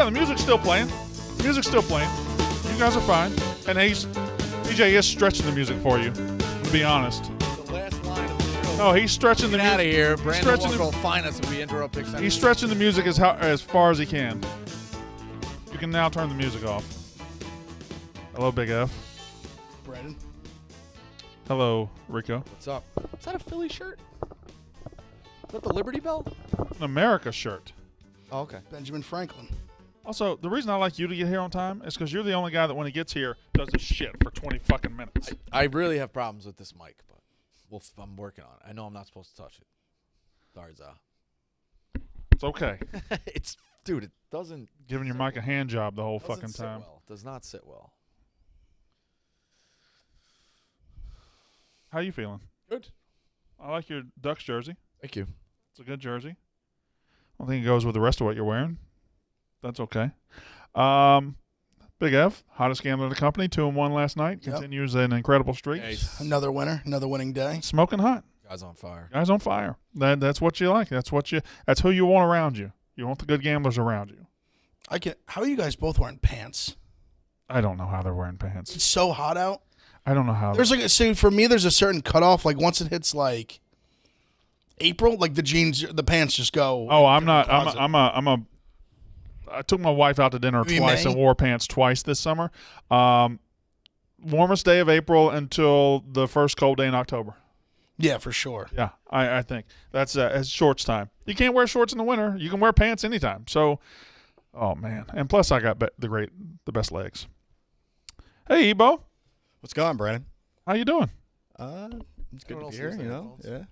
Yeah, the music's still playing. Music's still playing. You guys are fine. And DJ is stretching the music for you, to be honest. The last line of the show. No, he's stretching the music. Get out of here. Brandon Walker will find us if we interrupt. He's stretching the music as far as he can. You can now turn the music off. Hello, Big F. Brandon. Hello, Rico. What's up? Is that a Philly shirt? Is that the Liberty Bell? An America shirt. Oh, okay. Benjamin Franklin. Also, the reason I like you to get here on time is because you're the only guy that when he gets here does this shit for 20 fucking minutes. I really have problems with this mic, but I'm working on it. I know I'm not supposed to touch it. Sorry, Za. It's okay. Dude, it doesn't. Giving your mic a hand job the whole fucking time. Well. Does not sit well. How you feeling? Good. I like your Ducks jersey. Thank you. It's a good jersey. I don't think it goes with the rest of what you're wearing. That's okay. Big F, hottest gambler in the company, 2-1 last night. Yep. Continues an incredible streak. Nice. Another winner, another winning day. Smoking hot. Guys on fire. Guys on fire. That's what you like. That's who you want around you. You want the good gamblers around you. How are you guys both wearing pants? I don't know how they're wearing pants. It's so hot out. I don't know how. See, for me, there's a certain cutoff. Like once it hits like April, like the pants just go. Oh, I'm not. I took my wife out to dinner twice and wore pants twice this summer. Warmest day of April until the first cold day in October. Yeah, for sure. Yeah, I think that's shorts time. You can't wear shorts in the winter. You can wear pants anytime. So, oh man, and plus I got the best legs. Hey, Ebo. What's going on, Brandon? How you doing? It's good to be here, you know? Yeah.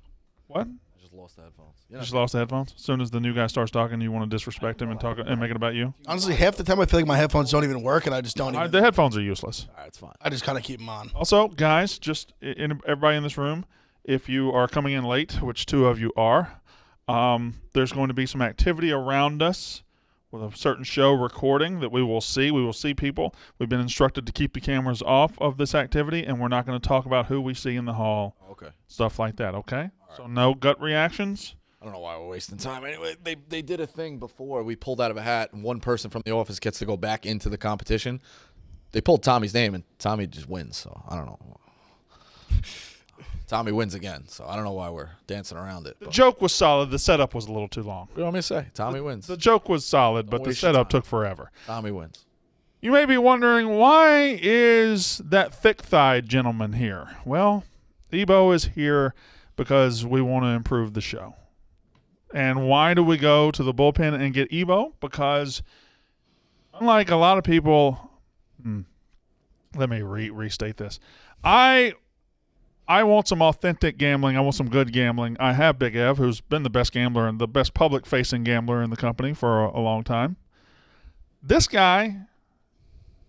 What? I just lost the headphones. You just lost the headphones? As soon as the new guy starts talking, you want to disrespect him and talk and make it about you? Honestly, half the time I feel like my headphones don't even work, and I just don't even. The headphones are useless. All right, it's fine. I just kind of keep them on. Also, guys, everybody in this room, if you are coming in late, which two of you are, there's going to be some activity around us with a certain show recording that we will see. We will see people. We've been instructed to keep the cameras off of this activity, and we're not going to talk about who we see in the hall. Okay. Stuff like that, okay? Right. So no gut reactions? I don't know why we're wasting time. Anyway, they did a thing before. We pulled out of a hat, and one person from the office gets to go back into the competition. They pulled Tommy's name, and Tommy just wins, so I don't know. Tommy wins again, so I don't know why we're dancing around it. The joke was solid. The setup was a little too long. What do you want me to say? Tommy wins. The joke was solid, but the setup took forever. Tommy wins. You may be wondering, why is that thick-thighed gentleman here? Well, Ebo is here because we want to improve the show. And why do we go to the bullpen and get Ebo? Because unlike a lot of people, let me restate this. I want some authentic gambling. I want some good gambling. I have Big Ev, who's been the best gambler and the best public-facing gambler in the company for a long time. This guy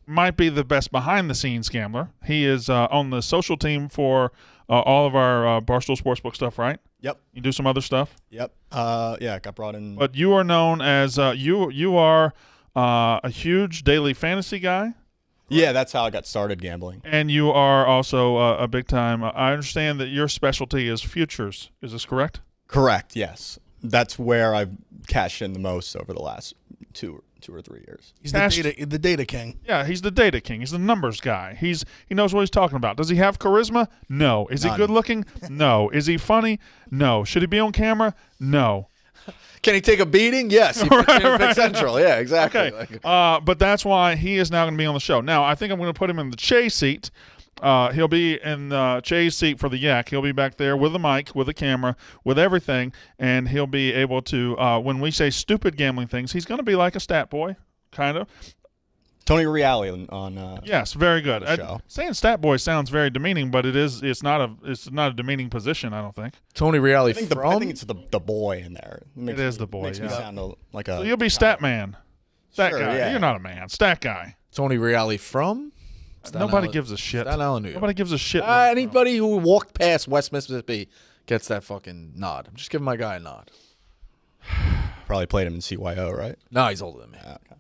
might be the best behind-the-scenes gambler. He is on the social team for all of our Barstool Sportsbook stuff, right? Yep. You do some other stuff? Yep. Yeah, got brought in. But you are known as you are a huge daily fantasy guy. Yeah, that's how I got started gambling. And you are also a big-time I understand that your specialty is futures. Is this correct? Correct, yes. That's where I've cashed in the most over the last two or 3 years. He's the data king. Yeah, he's the data king. He's the numbers guy. He knows what he's talking about. Does he have charisma? No. Is he good-looking? No. Is he funny? No. Should he be on camera? No. Can he take a beating? Yes. He fits in Pick Central. Yeah, exactly. Okay. But that's why he is now going to be on the show. Now, I think I'm going to put him in the Che seat. He'll be in Che's seat for the yak. He'll be back there with a mic, with a camera, with everything, and he'll be able to, when we say stupid gambling things, he's going to be like a stat boy, kind of. Tony Reale on yes, very good. Show. Saying stat boy sounds very demeaning, but it's not a demeaning position, I don't think. Tony Reale I think it's the boy in there. It is the boy. Makes me sound like a. So you'll be stat man. Stat Sure, guy. yeah. You're not a man. Stat guy. Tony Reale from? Nobody gives a shit. Staten Island, New York. Nobody gives a shit. Anybody who walked past West Mississippi gets that fucking nod. I'm just giving my guy a nod. Probably played him in CYO, right? No, he's older than me. Okay.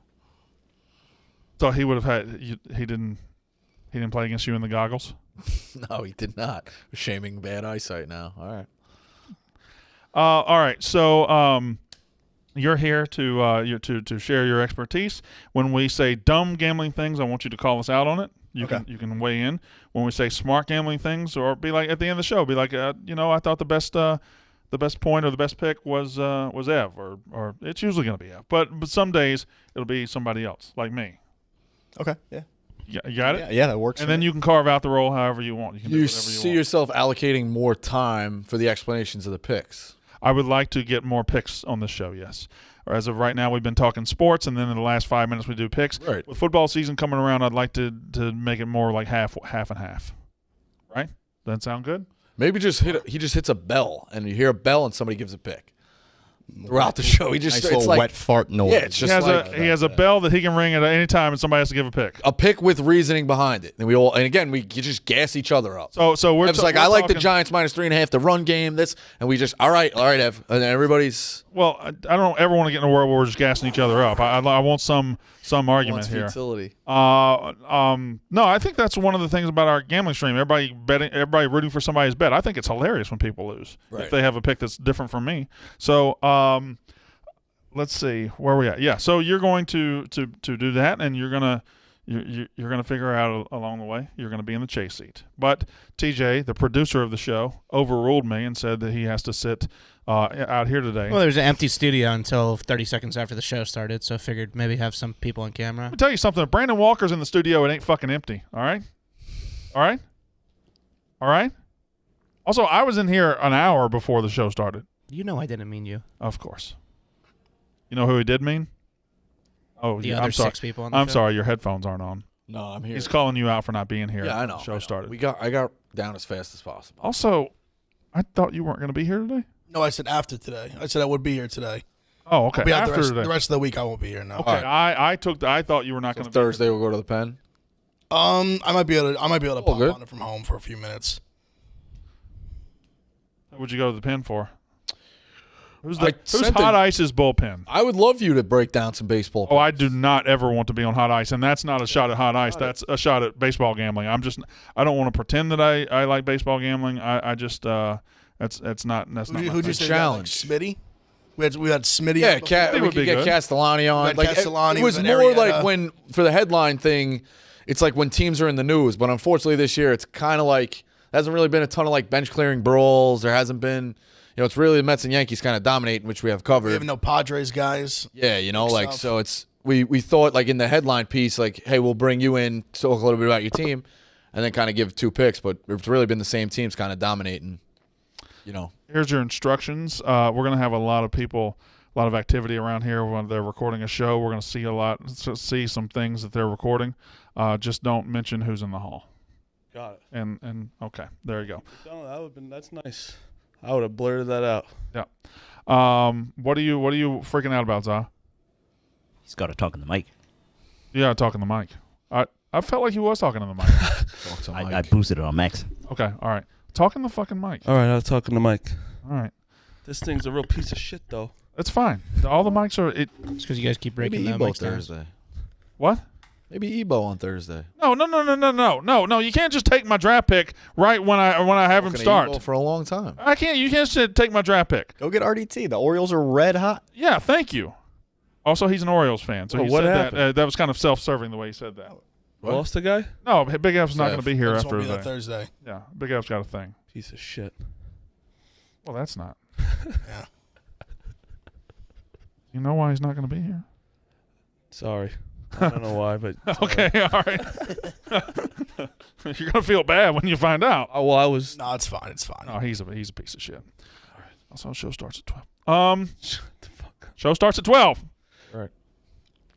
So he would have had. He didn't play against you in the goggles. No, he did not. Shaming bad eyesight now. All right. All right. So You're here to share your expertise. When we say dumb gambling things, I want you to call us out on it. You can weigh in. When we say smart gambling things, or be like at the end of the show, be like, I thought the best point or the best pick was Ev, or it's usually going to be Ev, but some days it'll be somebody else like me. Okay. Yeah. You got it? Yeah, that works. And then you can carve out the role however you want. You can do whatever you see want. yourself allocating more time for the explanations of the picks. I would like to get more picks on this show, yes. Or as of right now, we've been talking sports, and then in the last 5 minutes we do picks. Right. With football season coming around, I'd like to make it more like half and half. Right? Does that sound good? Maybe he just hits a bell, and you hear a bell, and somebody gives a pick. Throughout the show, he just Nice little wet fart noise. Yeah, it's just he has a bell that he can ring at any time, and somebody has to give a pick. a pick with reasoning behind it. And you just gas each other up. So we're Ev's like, I like the Giants -3.5, the run game, and we just, all right, Ev. And then everybody's Well, I don't ever want to get in a world where we're just gassing each other up. I want some argument here. futility. No, I think that's one of the things about our gambling stream. Everybody rooting for somebody's bet. I think it's hilarious when people lose if they have a pick that's different from me. So let's see where we at. Yeah, so you're going to do that, and you're gonna figure out along the way. You're gonna be in the chase seat. But TJ, the producer of the show, overruled me and said that he has to sit out here today. Well, there was an empty studio until 30 seconds after the show started, so I figured maybe have some people on camera. Let me tell you something. If Brandon Walker's in the studio, it ain't fucking empty. All right? All right? All right? Also, I was in here an hour before the show started. You know I didn't mean you. Of course. You know who he did mean? Oh, The yeah, other I'm sorry. 6 people on the I'm show? sorry, your headphones aren't on. No, I'm here. He's calling you out for not being here. Yeah, I know. The show started. I got down as fast as possible. Also, I thought you weren't going to be here today. No, I said after today. I said I would be here today. Oh, okay. I'll be out After the today. rest of the week. I won't be here. No. Okay, I thought you were not going to be Thursday we'll go to the pen. I might be able to pop good. on it from home for a few minutes. What'd you go to the pen for? Who's I sent Hot a- Ice's bullpen? I would love you to break down some baseball. Oh, I do not ever want to be on Hot Ice, and that's not a shot at Hot Ice. That's a shot at baseball gambling. I don't want to pretend that I like baseball gambling. That's not my Who'd you thing. say? challenge. Like Smitty? We had Smitty. Yeah, on before? It we would be could get good. Castellani on. had Like Castellani it was with more Arietta. like when for the headline thing, it's like when teams are in the news. But unfortunately, this year it's kind of like there hasn't really been a ton of like bench clearing brawls. There hasn't been, it's really the Mets and Yankees kind of dominating, which we have covered. We have no Padres guys. Yeah, like stuff. so it's we thought like in the headline piece like, hey, we'll bring you in, talk a little bit about your team, and then kind of give 2 picks. But it's really been the same teams kind of dominating. Here's your instructions. We're going to have a lot of people, a lot of activity around here when they're recording a show. We're going to see some things that they're recording. Just don't mention who's in the hall. Got it. And okay, there you go. No, that's nice. I would have blurted that out. Yeah. What are you freaking out about, Za? He's got to talk in the mic. Yeah, talking to the mic. I felt like he was talking to the mic. I boosted it on max. Okay, all right. Talking the fucking mic. All right, I was talking to Mike. All right. This thing's a real piece of shit, though. It's fine. All the mics are It's because you guys keep breaking Maybe the Ebo mics down. Thursday. what? Maybe Ebo on Thursday. No. You can't just take my draft pick right when I have him Talking to start. Ebo for a long time. I can't. You can't just take my draft pick. Go get RDT. The Orioles are red hot. Yeah, thank you. Also, he's an Orioles fan, so Oh, he what said happened? that. That was kind of self-serving the way he said that. What? Lost the guy? No, Big F's not going to be here I just after won't be there today. Thursday. Yeah, Big F's got a thing. Piece of shit. Well, that's not. Yeah. You know why he's not going to be here? Sorry. I don't know why, but Okay, all right. You're going to feel bad when you find out. Oh, well, I was. No, it's fine. It's fine. No, he's a piece of shit. All right. Also, show starts at 12. Shut the fuck up. Show starts at 12.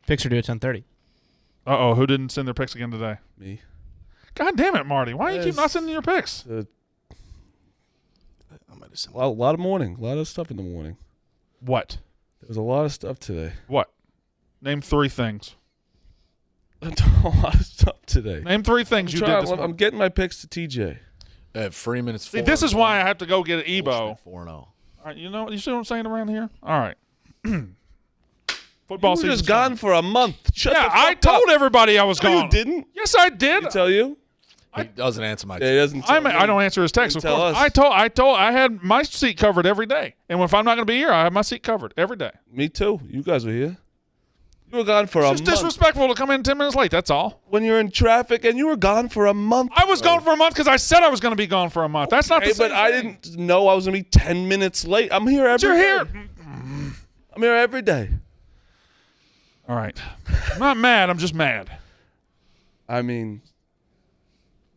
Picks are due at 10:30. Uh-oh, who didn't send their picks again today? Me. God damn it, Marty. Why do you keep not sending your picks? I might have sent A lot of morning. A lot of stuff in the morning. What? There was a lot of stuff today. What? Name 3 things. A lot of stuff today. Name 3 things you did this I'm morning. getting my picks to TJ. Freeman is 4. See, this is why I have to go get an Ebo. 4-0. All right, you see what I'm saying around here? All right. Football You were season's just gone coming. for a month. Shut Yeah, the fuck I told up. everybody I was No, gone. you didn't. Yes, I did. Did he tell you? He doesn't answer my Yeah, he doesn't tell me. I don't answer his text. Of Tell course, us. I had my seat covered every day, and if I'm not going to be here, I have my seat covered every day. Me too. You guys were here. You were gone for a It's month. disrespectful to come in 10 minutes late. That's all. When you're in traffic, and you were gone for a month. I was gone for a month because I said I was going to be gone for a month. That's not the Hey, same but I thing. didn't know I was going to be 10 minutes late. I'm here every You're day. here. I'm here every day. All right. I'm not mad. I'm just mad. I mean,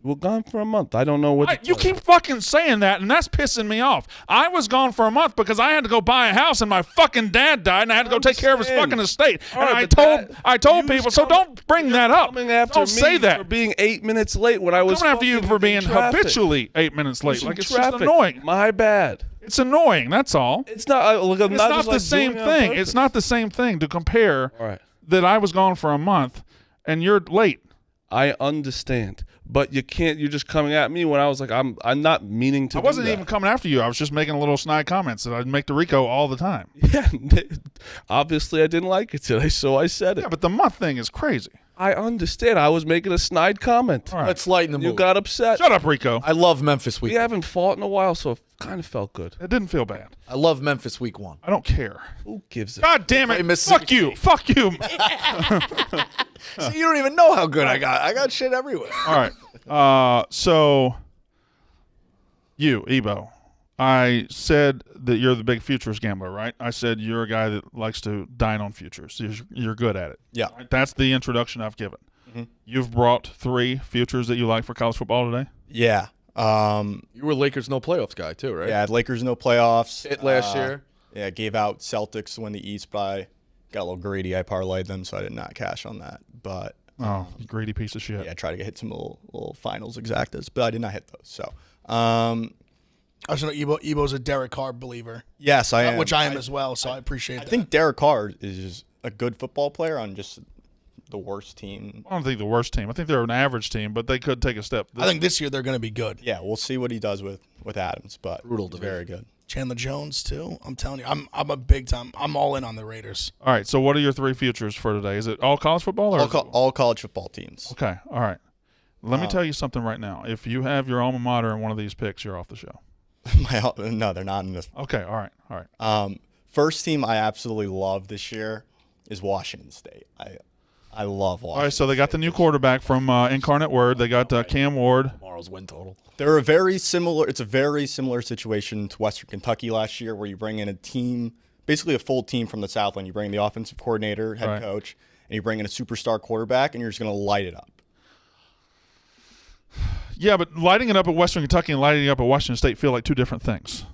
we're gone for a month. I don't know what. You keep fucking saying that, and that's pissing me off. I was gone for a month because I had to go buy a house, and my fucking dad died, and I had to go take care of his Understand. fucking estate. All And right, but I told you people, was so coming- don't bring that up. Coming after Don't me say that. for being 8 minutes late when I was Coming after you fucking for being in traffic. habitually 8 minutes I late. was in Like, it's traffic. just annoying. My bad. It's annoying. That's all. It's not. Look, I'm It's not not just the like same doing it on thing. purpose. It's not the same thing to compare All right. that I was gone for a month and you're late. I understand, but you can't. You're just coming at me when I was like, I'm not meaning to. I wasn't do that. even coming after you. I was just making little snide comments that I'd make to Rico all the time. Yeah, obviously I didn't like it today, so I said it. Yeah, but the month thing is crazy. I understand. I was making a snide comment. All right. Let's lighten the You mood. got upset. Shut up, Rico. I love Memphis We week. haven't fought in a while, so it kind of felt good. It didn't feel bad. I love Memphis week 1. I don't care. Who gives a God damn Play it. Mississippi Fuck you. Fuck you. So you don't even know how good I got. I got shit everywhere. All right. So, you, Ebo, I said that you're the big futures gambler, right? I said you're a guy that likes to dine on futures. You're good at it. Yeah. Right? That's the introduction I've given. You've brought 3 futures that you like for college football today? Yeah. You were Lakers no playoffs guy too, right? Yeah, Lakers no playoffs. Hit last year. Yeah, gave out Celtics to win the East, but I got a little greedy. I parlayed them, so I did not cash on that. But Oh, you greedy piece of shit. yeah, I tried to hit some little finals exactas, but I did not hit those. So, I also know Ebo's a Derek Carr believer, yes, I am. which I am as well. So I appreciate I that. think Derek Carr is just a good football player on just the worst team. I don't think the worst team. I think they're an average team, but they could take a step. I think this year they're going to be good. Yeah, we'll see what he does with Adams, but Brutal he's very good. Chandler Jones too. I'm telling you, I'm a big time. I'm all in on the Raiders. All right, so what are your 3 futures for today? Is it all college football? Or All college football teams. Okay, all right. Let me tell you something right now. If you have your alma mater in one of these picks, you're off the show. No, they're not in this. Okay, all right. First team I absolutely love this year is Washington State. I love Washington. All right, so they got the new quarterback from Incarnate Word. They got Cam Ward. Tomorrow's win total. They're a very similar. It's a very similar situation to Western Kentucky last year, where you bring in a team, basically a full team from the Southland. You bring in the offensive coordinator, head Right. coach, and you bring in a superstar quarterback, and you're just going to light it up. Yeah, but lighting it up at Western Kentucky and lighting it up at Washington State feel like 2 different things.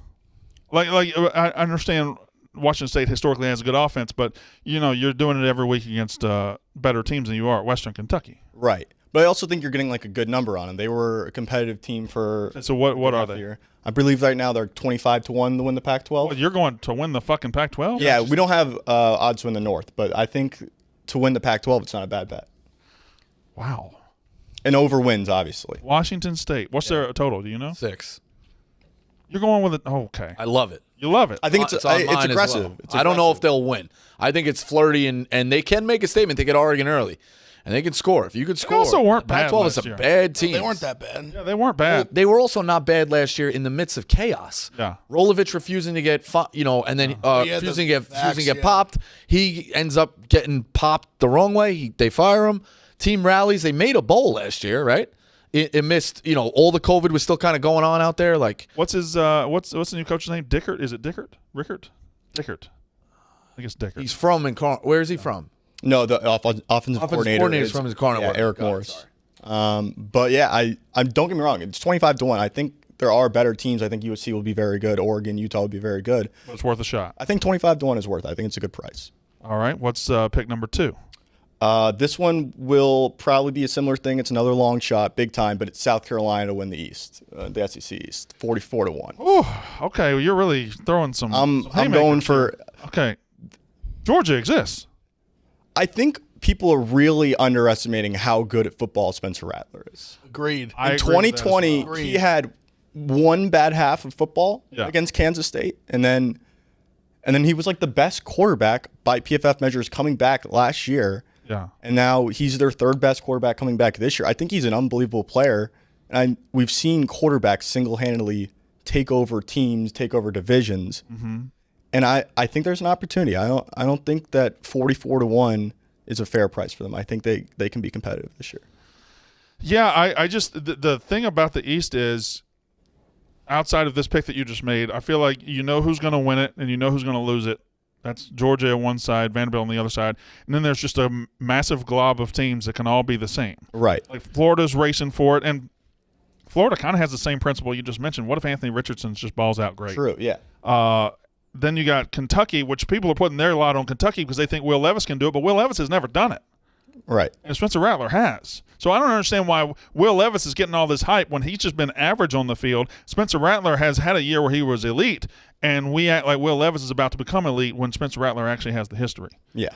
Like I understand Washington State historically has a good offense, but you're doing it every week against better teams than you are at Western Kentucky. Right. But I also think you're getting like a good number on them. They were a competitive team for. So what are half they? the year. I believe right now they're 25-1 to win the Pac-12. Well, you're going to win the fucking Pac-12? Yeah, we don't have odds to win the North, but I think to win the Pac-12, it's not a bad bet. Wow. And over wins, obviously. Washington State. What's their total? Do you know? 6. You're going with it. Oh, okay. I love it. You love it. I think It's on it's mine as aggressive. well. It's I don't know if aggressive. they'll win. I think it's flirty, and they can make a statement. They get Oregon early, and they can score. If you could score, also weren't bad Pac-12 is last a year. bad team. They weren't that bad. Yeah, they weren't bad. They were also not bad last year in the midst of chaos. Yeah. Rolovich refusing to get, and then yeah, refusing the to vax, get yeah. popped. He ends up getting popped the wrong way. They fire him. Team rallies. They made a bowl last year, right? It missed. All the COVID was still kind of going on out there. Like, What's his what's the new coach's name? Dickert? Is it Dickert? Rickert? Dickert. I think it's Dickert. he's from where is he from? No, the offensive coordinator is from his Incarnate Word. Eric Got it, Morris. But yeah, I don't get me wrong. It's 25-1. I think there are better teams. I think USC will be very good. Oregon, Utah will be very good. But it's worth a shot. I think 25-1 is worth it. I think it's a good price. All right. What's pick number 2? This one will probably be a similar thing. It's another long shot, big time, but it's South Carolina to win the East, the SEC East, 44-1. Oh, okay. Well, you're really throwing some. I'm some going haymakers for. here. Okay. Georgia exists. I think people are really underestimating how good at football Spencer Rattler is. Agreed. I In agree with that as 2020, well. he had one bad half of football Yeah. against Kansas State, and then he was like the best quarterback by PFF measures coming back last year. Yeah. And now he's their 3rd best quarterback coming back this year. I think he's an unbelievable player. And we've seen quarterbacks single-handedly take over teams, take over divisions. Mm-hmm. And I think there's an opportunity. I don't think that 44-1 is a fair price for them. I think they can be competitive this year. Yeah, I just the thing about the East is, outside of this pick that you just made, I feel like you know who's going to win it and you know who's going to lose it. That's Georgia on one side, Vanderbilt on the other side, and then there's just a massive glob of teams that can all be the same. Right. Like Florida's racing for it, and Florida kind of has the same principle you just mentioned. What if Anthony Richardson just balls out great? True, yeah. Then you got Kentucky, which people are putting their lot on Kentucky because they think Will Levis can do it, but Will Levis has never done it. Right. And Spencer Rattler has. So I don't understand why Will Levis is getting all this hype when he's just been average on the field. Spencer Rattler has had a year where he was elite, and we act like Will Levis is about to become elite when Spencer Rattler actually has the history. Yeah.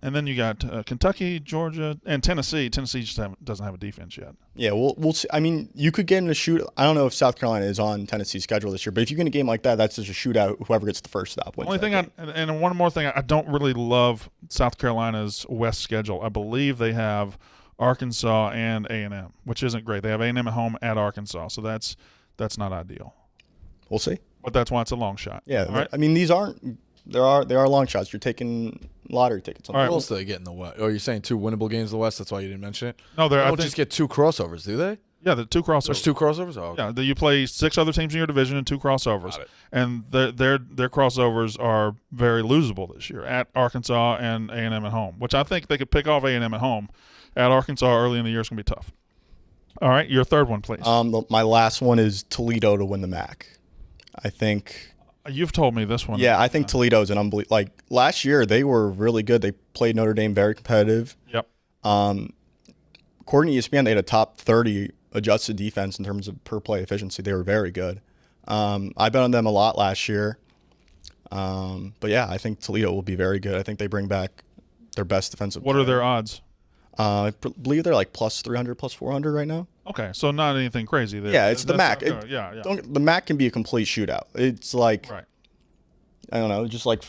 And then you got Kentucky, Georgia, and Tennessee. Tennessee just doesn't have a defense yet. Yeah, we'll see. I mean, you could get in a shoot. I don't know if South Carolina is on Tennessee's schedule this year, but if you get a game like that, that's just a shootout. Whoever gets the first stop wins. Only thing, and one more thing, I don't really love South Carolina's West schedule. I believe they have Arkansas and A&M, which isn't great. They have A&M at home at Arkansas, so that's not ideal. We'll see. But that's why it's a long shot. Yeah, All right? I mean, these aren't. There are long shots. You're taking lottery tickets. On All right. Who else do they get in the West? Oh, you're saying 2 winnable games in the West? That's why you didn't mention it? No, They I don't think just get 2 crossovers, do they? yeah, the 2 crossovers. There's 2 crossovers? Oh, okay. Yeah, you play 6 other teams in your division and 2 crossovers, Got it. and their crossovers are very losable this year at Arkansas and A&M at home, which I think they could pick off A&M at home. At Arkansas early in the year is going to be tough. All right, your third one, please. My last one is Toledo to win the MAC. I think. You've told me this one. Yeah, I think Toledo's an unbelievable. Like last year, they were really good. They played Notre Dame very competitive. Yep. According to ESPN, they had a top 30 adjusted defense in terms of per play efficiency. They were very good. I bet on them a lot last year. But yeah, I think Toledo will be very good. I think they bring back their best defensive. What are their odds? I believe they're like plus 300, plus 400 right now. Okay, so not anything crazy there. Yeah, it's the MAC. Yeah. The MAC can be a complete shootout. It's like, Right. I don't know, just like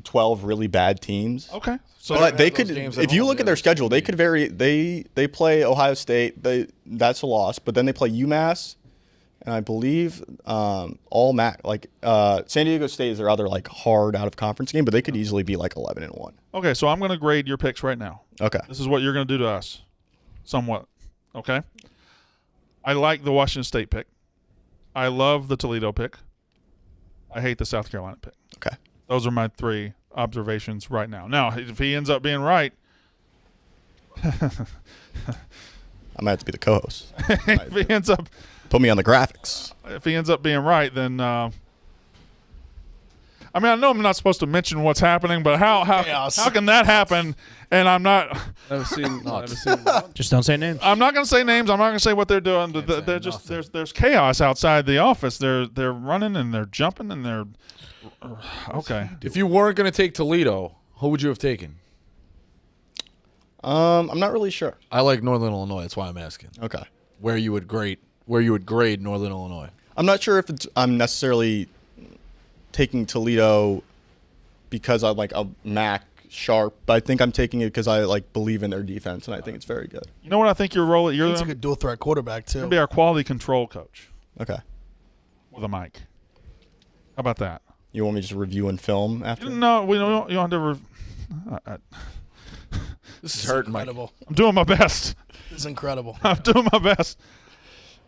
12 really bad teams. Okay. So But they those could, games at if you home, look yeah, at their that's schedule, they pretty- could vary. They play Ohio State. That's a loss. But then they play UMass, and I believe all MAC. Like San Diego State is their other like hard out of conference game, but they could easily be like 11-1. okay, so I'm going to grade your picks right now. Okay. This is what you're going to do to us, somewhat. Okay. I like the Washington State pick. I love the Toledo pick. I hate the South Carolina pick. Okay. Those are my 3 observations right now. Now, if he ends up being right, I might have to be the co-host. if he ends up Put me on the graphics. being right, then I mean, I know I'm not supposed to mention what's happening, but how can that happen? And I'm not Never seen. Just don't say names. I'm not going to say names. I'm not going to say what they're doing. Can't say They're just nothing. there's chaos outside the office. They're running and they're jumping and they're okay. If you weren't going to take Toledo, who would you have taken? I'm not really sure. I like Northern Illinois. That's why I'm asking. Okay. Where you would grade Northern Illinois. I'm not sure if I'm necessarily taking Toledo because I like a MAC sharp, but I think I'm taking it because I like believe in their defense and I think it's very good. You know what I think your role? You're He's going like a dual threat quarterback too. to be our quality control coach Okay. with a mic. How about that? You want me to just review and film after? No, we don't. You don't have to. This is hurting my. Incredible. I'm doing my best. This is incredible. I'm doing my best.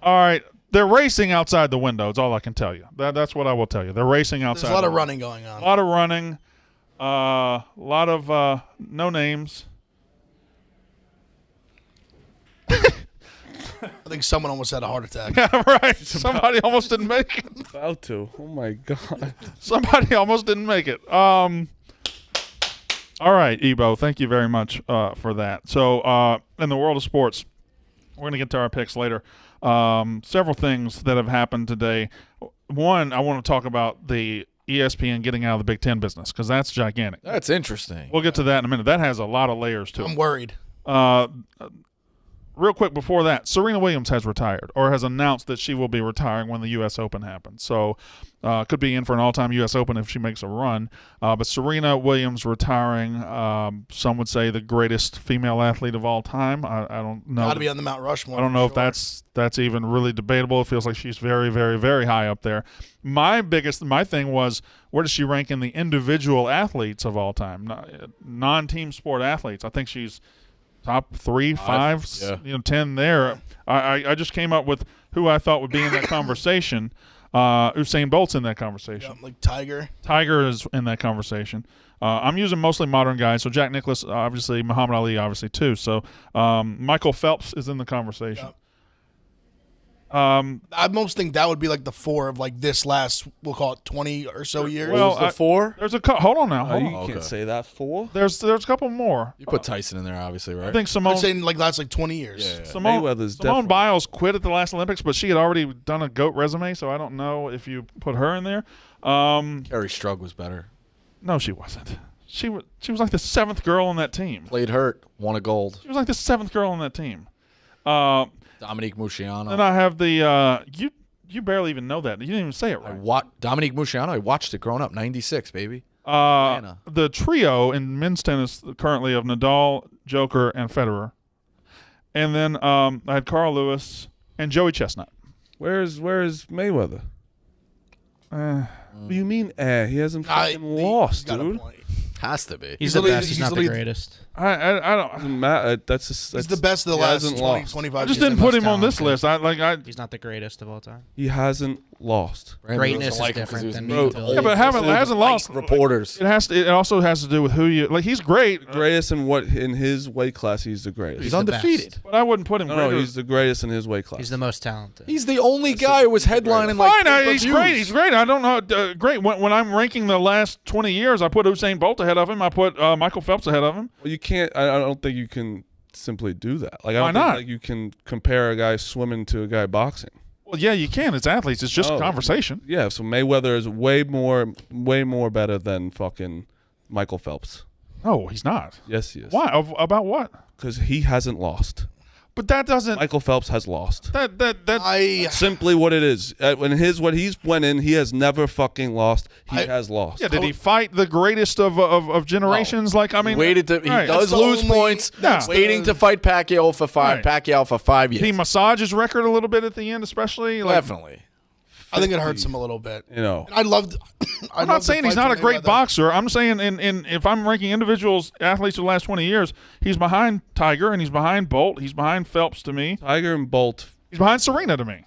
All right. They're racing outside the window. Is all I can tell you. That's what I will tell you. They're racing outside. There's a lot the of window. running going on. A lot of running. A lot of no names. I think someone almost had a heart attack. Yeah, right. Somebody almost didn't make it. About to. Oh my god. Somebody almost didn't make it. All right, Ebo, thank you very much for that. So, in the world of sports, we're going to get to our picks later. Several things that have happened today. One, I want to talk about the ESPN getting out of the Big Ten business because that's gigantic. That's interesting. We'll get to that in a minute. That has a lot of layers to I'm it. worried. real quick before that, Serena Williams has retired or has announced that she will be retiring when the U.S. Open happens. So could be in for an all-time U.S. Open if she makes a run. But Serena Williams retiring, some would say the greatest female athlete of all time. I don't know. Got to be on the Mount Rushmore. I don't know for if sure. that's even really debatable. It feels like she's very, very, very high up there. My thing was, where does she rank in the individual athletes of all time, non-team sport athletes? I think she's top 3, 5, yeah. 10 there. I just came up with who I thought would be in that conversation. Usain Bolt's in that conversation. Yeah, like Tiger. Tiger is in that conversation. I'm using mostly modern guys, so Jack Nicklaus, obviously, Muhammad Ali, obviously, too. So Michael Phelps is in the conversation. Yeah. I most think that would be like the 4 of like this last, we'll call it 20 or so years. Well, the 4? There's a hold on now. Hold You on. can't Okay. say that 4. There's a couple more. You put Tyson in there, obviously, right? I think Simone I'm saying like last like 20 years. Yeah. Mayweather's Simone definitely- Biles quit at the last Olympics, but she had already done a GOAT resume, so I don't know if you put her in there. Carrie Strug was better. No, she wasn't. She was like the 7th girl on that team. Played hurt, won a gold. She was like the 7th girl on that team. Dominique Mucciano. Then I have the you barely even know that. You didn't even say it right. Dominique Mucciano. I watched it growing up. 96, baby. Atlanta. The trio in men's tennis currently of Nadal, Joker, and Federer. And then I had Carl Lewis and Joey Chestnut. Where's Mayweather? What do you mean? He hasn't fucking lost, got a dude. point. Has to be. He's He's the the lead- best. He's he's not the the lead- greatest. I don't. Doesn't matter. That's just, He's the best of the he last hasn't 20, lost. 25 I just years. didn't put him most on this talented. list. He's not the greatest of all time. He hasn't lost. Greatness is Like him 'cause different he was than mean the to ability. Yeah, but hasn't lost. reporters. It also has to do with who you like. He's great, Greatest in his weight class. He's the greatest. He's the undefeated. best. but I wouldn't put him. no, greater. he's the greatest in his weight class. He's the most talented. He's the only guy who was headlining like. Fine, he's pay-per-views. great. He's great. I don't know. Great. When I'm ranking the last 20 years, I put Usain Bolt ahead of him. I put Michael Phelps ahead of him. Well, you can't. I don't think you can simply do that. Like, I Why don't think, not? like, you can compare a guy swimming to a guy boxing. Well, yeah, you can. It's athletes. It's just a conversation. Yeah, so Mayweather is way more better than fucking Michael Phelps. No, he's not. Yes, he is. Why? About what? Because he hasn't lost. But that doesn't. Michael Phelps has lost. I Simply what it is. What he's went in, he has never fucking lost. He has lost. Yeah, did he fight the greatest of generations? Like, I mean, Waited to. He right. does That's the lose only- points. Yeah. Waiting to fight Pacquiao for five. Right. Pacquiao for 5 years. Did he massage his record a little bit at the end, especially? Like, Definitely. I think it hurts him a little bit. You know. I loved. I'm not saying he's not a great boxer. I'm saying in if I'm ranking individuals, athletes of the last 20 years, he's behind Tiger and he's behind Bolt. He's behind Phelps to me. Tiger and Bolt. He's behind Serena to me.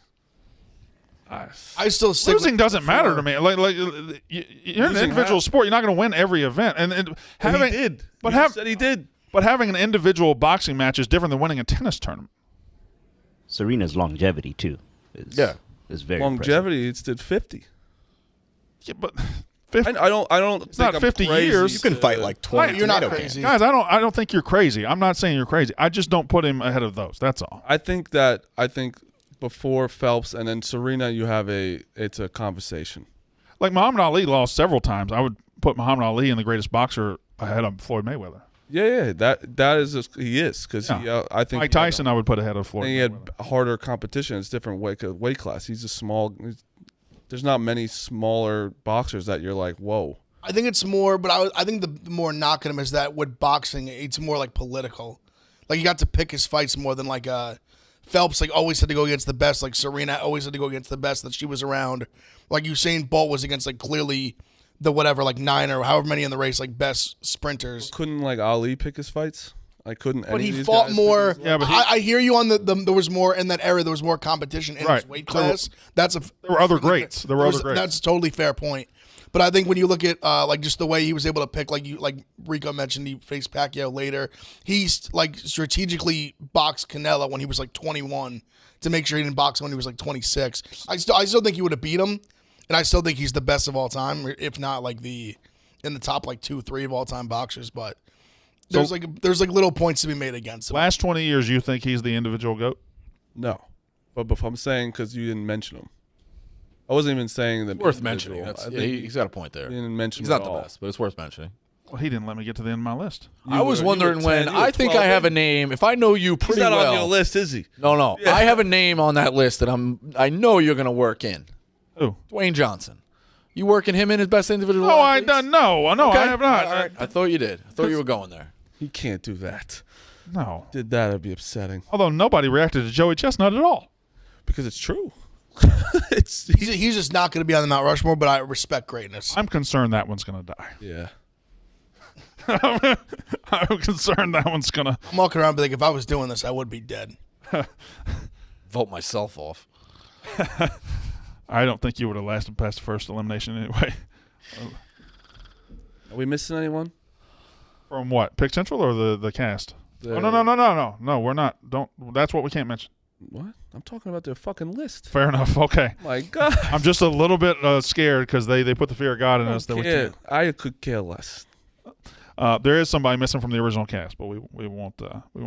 I still stick Losing with doesn't matter to before. me. Like you're in an Losing individual how? sport. You're not going to win every event. And having, he did. But You have, said he did. But having an individual boxing match is different than winning a tennis tournament. Serena's longevity too. Is very Longevity, it's did 50. Yeah, but 50, I don't. It's not think I'm 50 crazy years. You can to- fight like 20. You're not tomato crazy. guys, I don't think you're crazy. I'm not saying you're crazy. I just don't put him ahead of those. That's all. I think before Phelps and then Serena, it's a conversation. Like Muhammad Ali lost several times. I would put Muhammad Ali in the greatest boxer ahead of Floyd Mayweather. Yeah, that is he is because Yeah. I think Mike Tyson, I would put ahead of Floyd he had Mayweather. harder competition. It's different weight class. He's a small. There's not many smaller boxers that you're like, whoa. I think it's more, but I think the more knocking him is that with boxing, it's more like political. Like, you got to pick his fights more than like Phelps. Like, always had to go against the best. Like Serena always had to go against the best that she was around. Like Usain Bolt was against like clearly the whatever, like 9 or however many in the race, like best sprinters. Couldn't like Ali pick his fights? I couldn't. But any he of these fought guys pick more. his- Yeah, but I hear you on the there was more in that era. There was more competition in Right. his weight class. There were other greats. There were other greats. That's a totally fair point. But I think when you look at like just the way he was able to pick, like Rico mentioned, he faced Pacquiao later. He's like strategically boxed Canelo when he was like 21 to make sure he didn't box when he was like 26. I still think he would have beat him, and I still think he's the best of all time, if not like in the top like 2-3 of all time boxers. But there's like little points to be made against him. Last 20 years, you think he's the individual GOAT? No, but I'm saying because you didn't mention him. I wasn't even saying that. Worth mentioning. He's got a point there. You didn't mention He's him not at the all. best, but it's worth mentioning. Well, he didn't let me get to the end of my list. I was wondering when. I think I 12 have a in. name. If I know you He's pretty not well. on your list, is he? No. Yeah. I have a name on that list that I know you're going to work in. Who? Dwayne Johnson. You working him in his best individual? No, I athletes? don't. No, Okay. I have not. All right. I thought you did. I thought you were going there. He can't do that. No. Did that, it'd be upsetting. Although nobody reacted to Joey Chestnut at all. Because it's true. He's just not going to be on the Mount Rushmore, but I respect greatness. I'm concerned that one's going to die. Yeah. I'm concerned that one's going to. I'm walking around and be like, if I was doing this, I would be dead. Vote myself off. I don't think you would have lasted past the first elimination anyway. Are we missing anyone? From what? Pick Central or the cast? The- Oh, no, we're not. Don't. That's what we can't mention. What? I'm talking about their fucking list. Fair enough. Okay. My God. I'm just a little bit scared because they put the fear of God in us. That we can't. I could care less. There is somebody missing from the original cast, but we won't.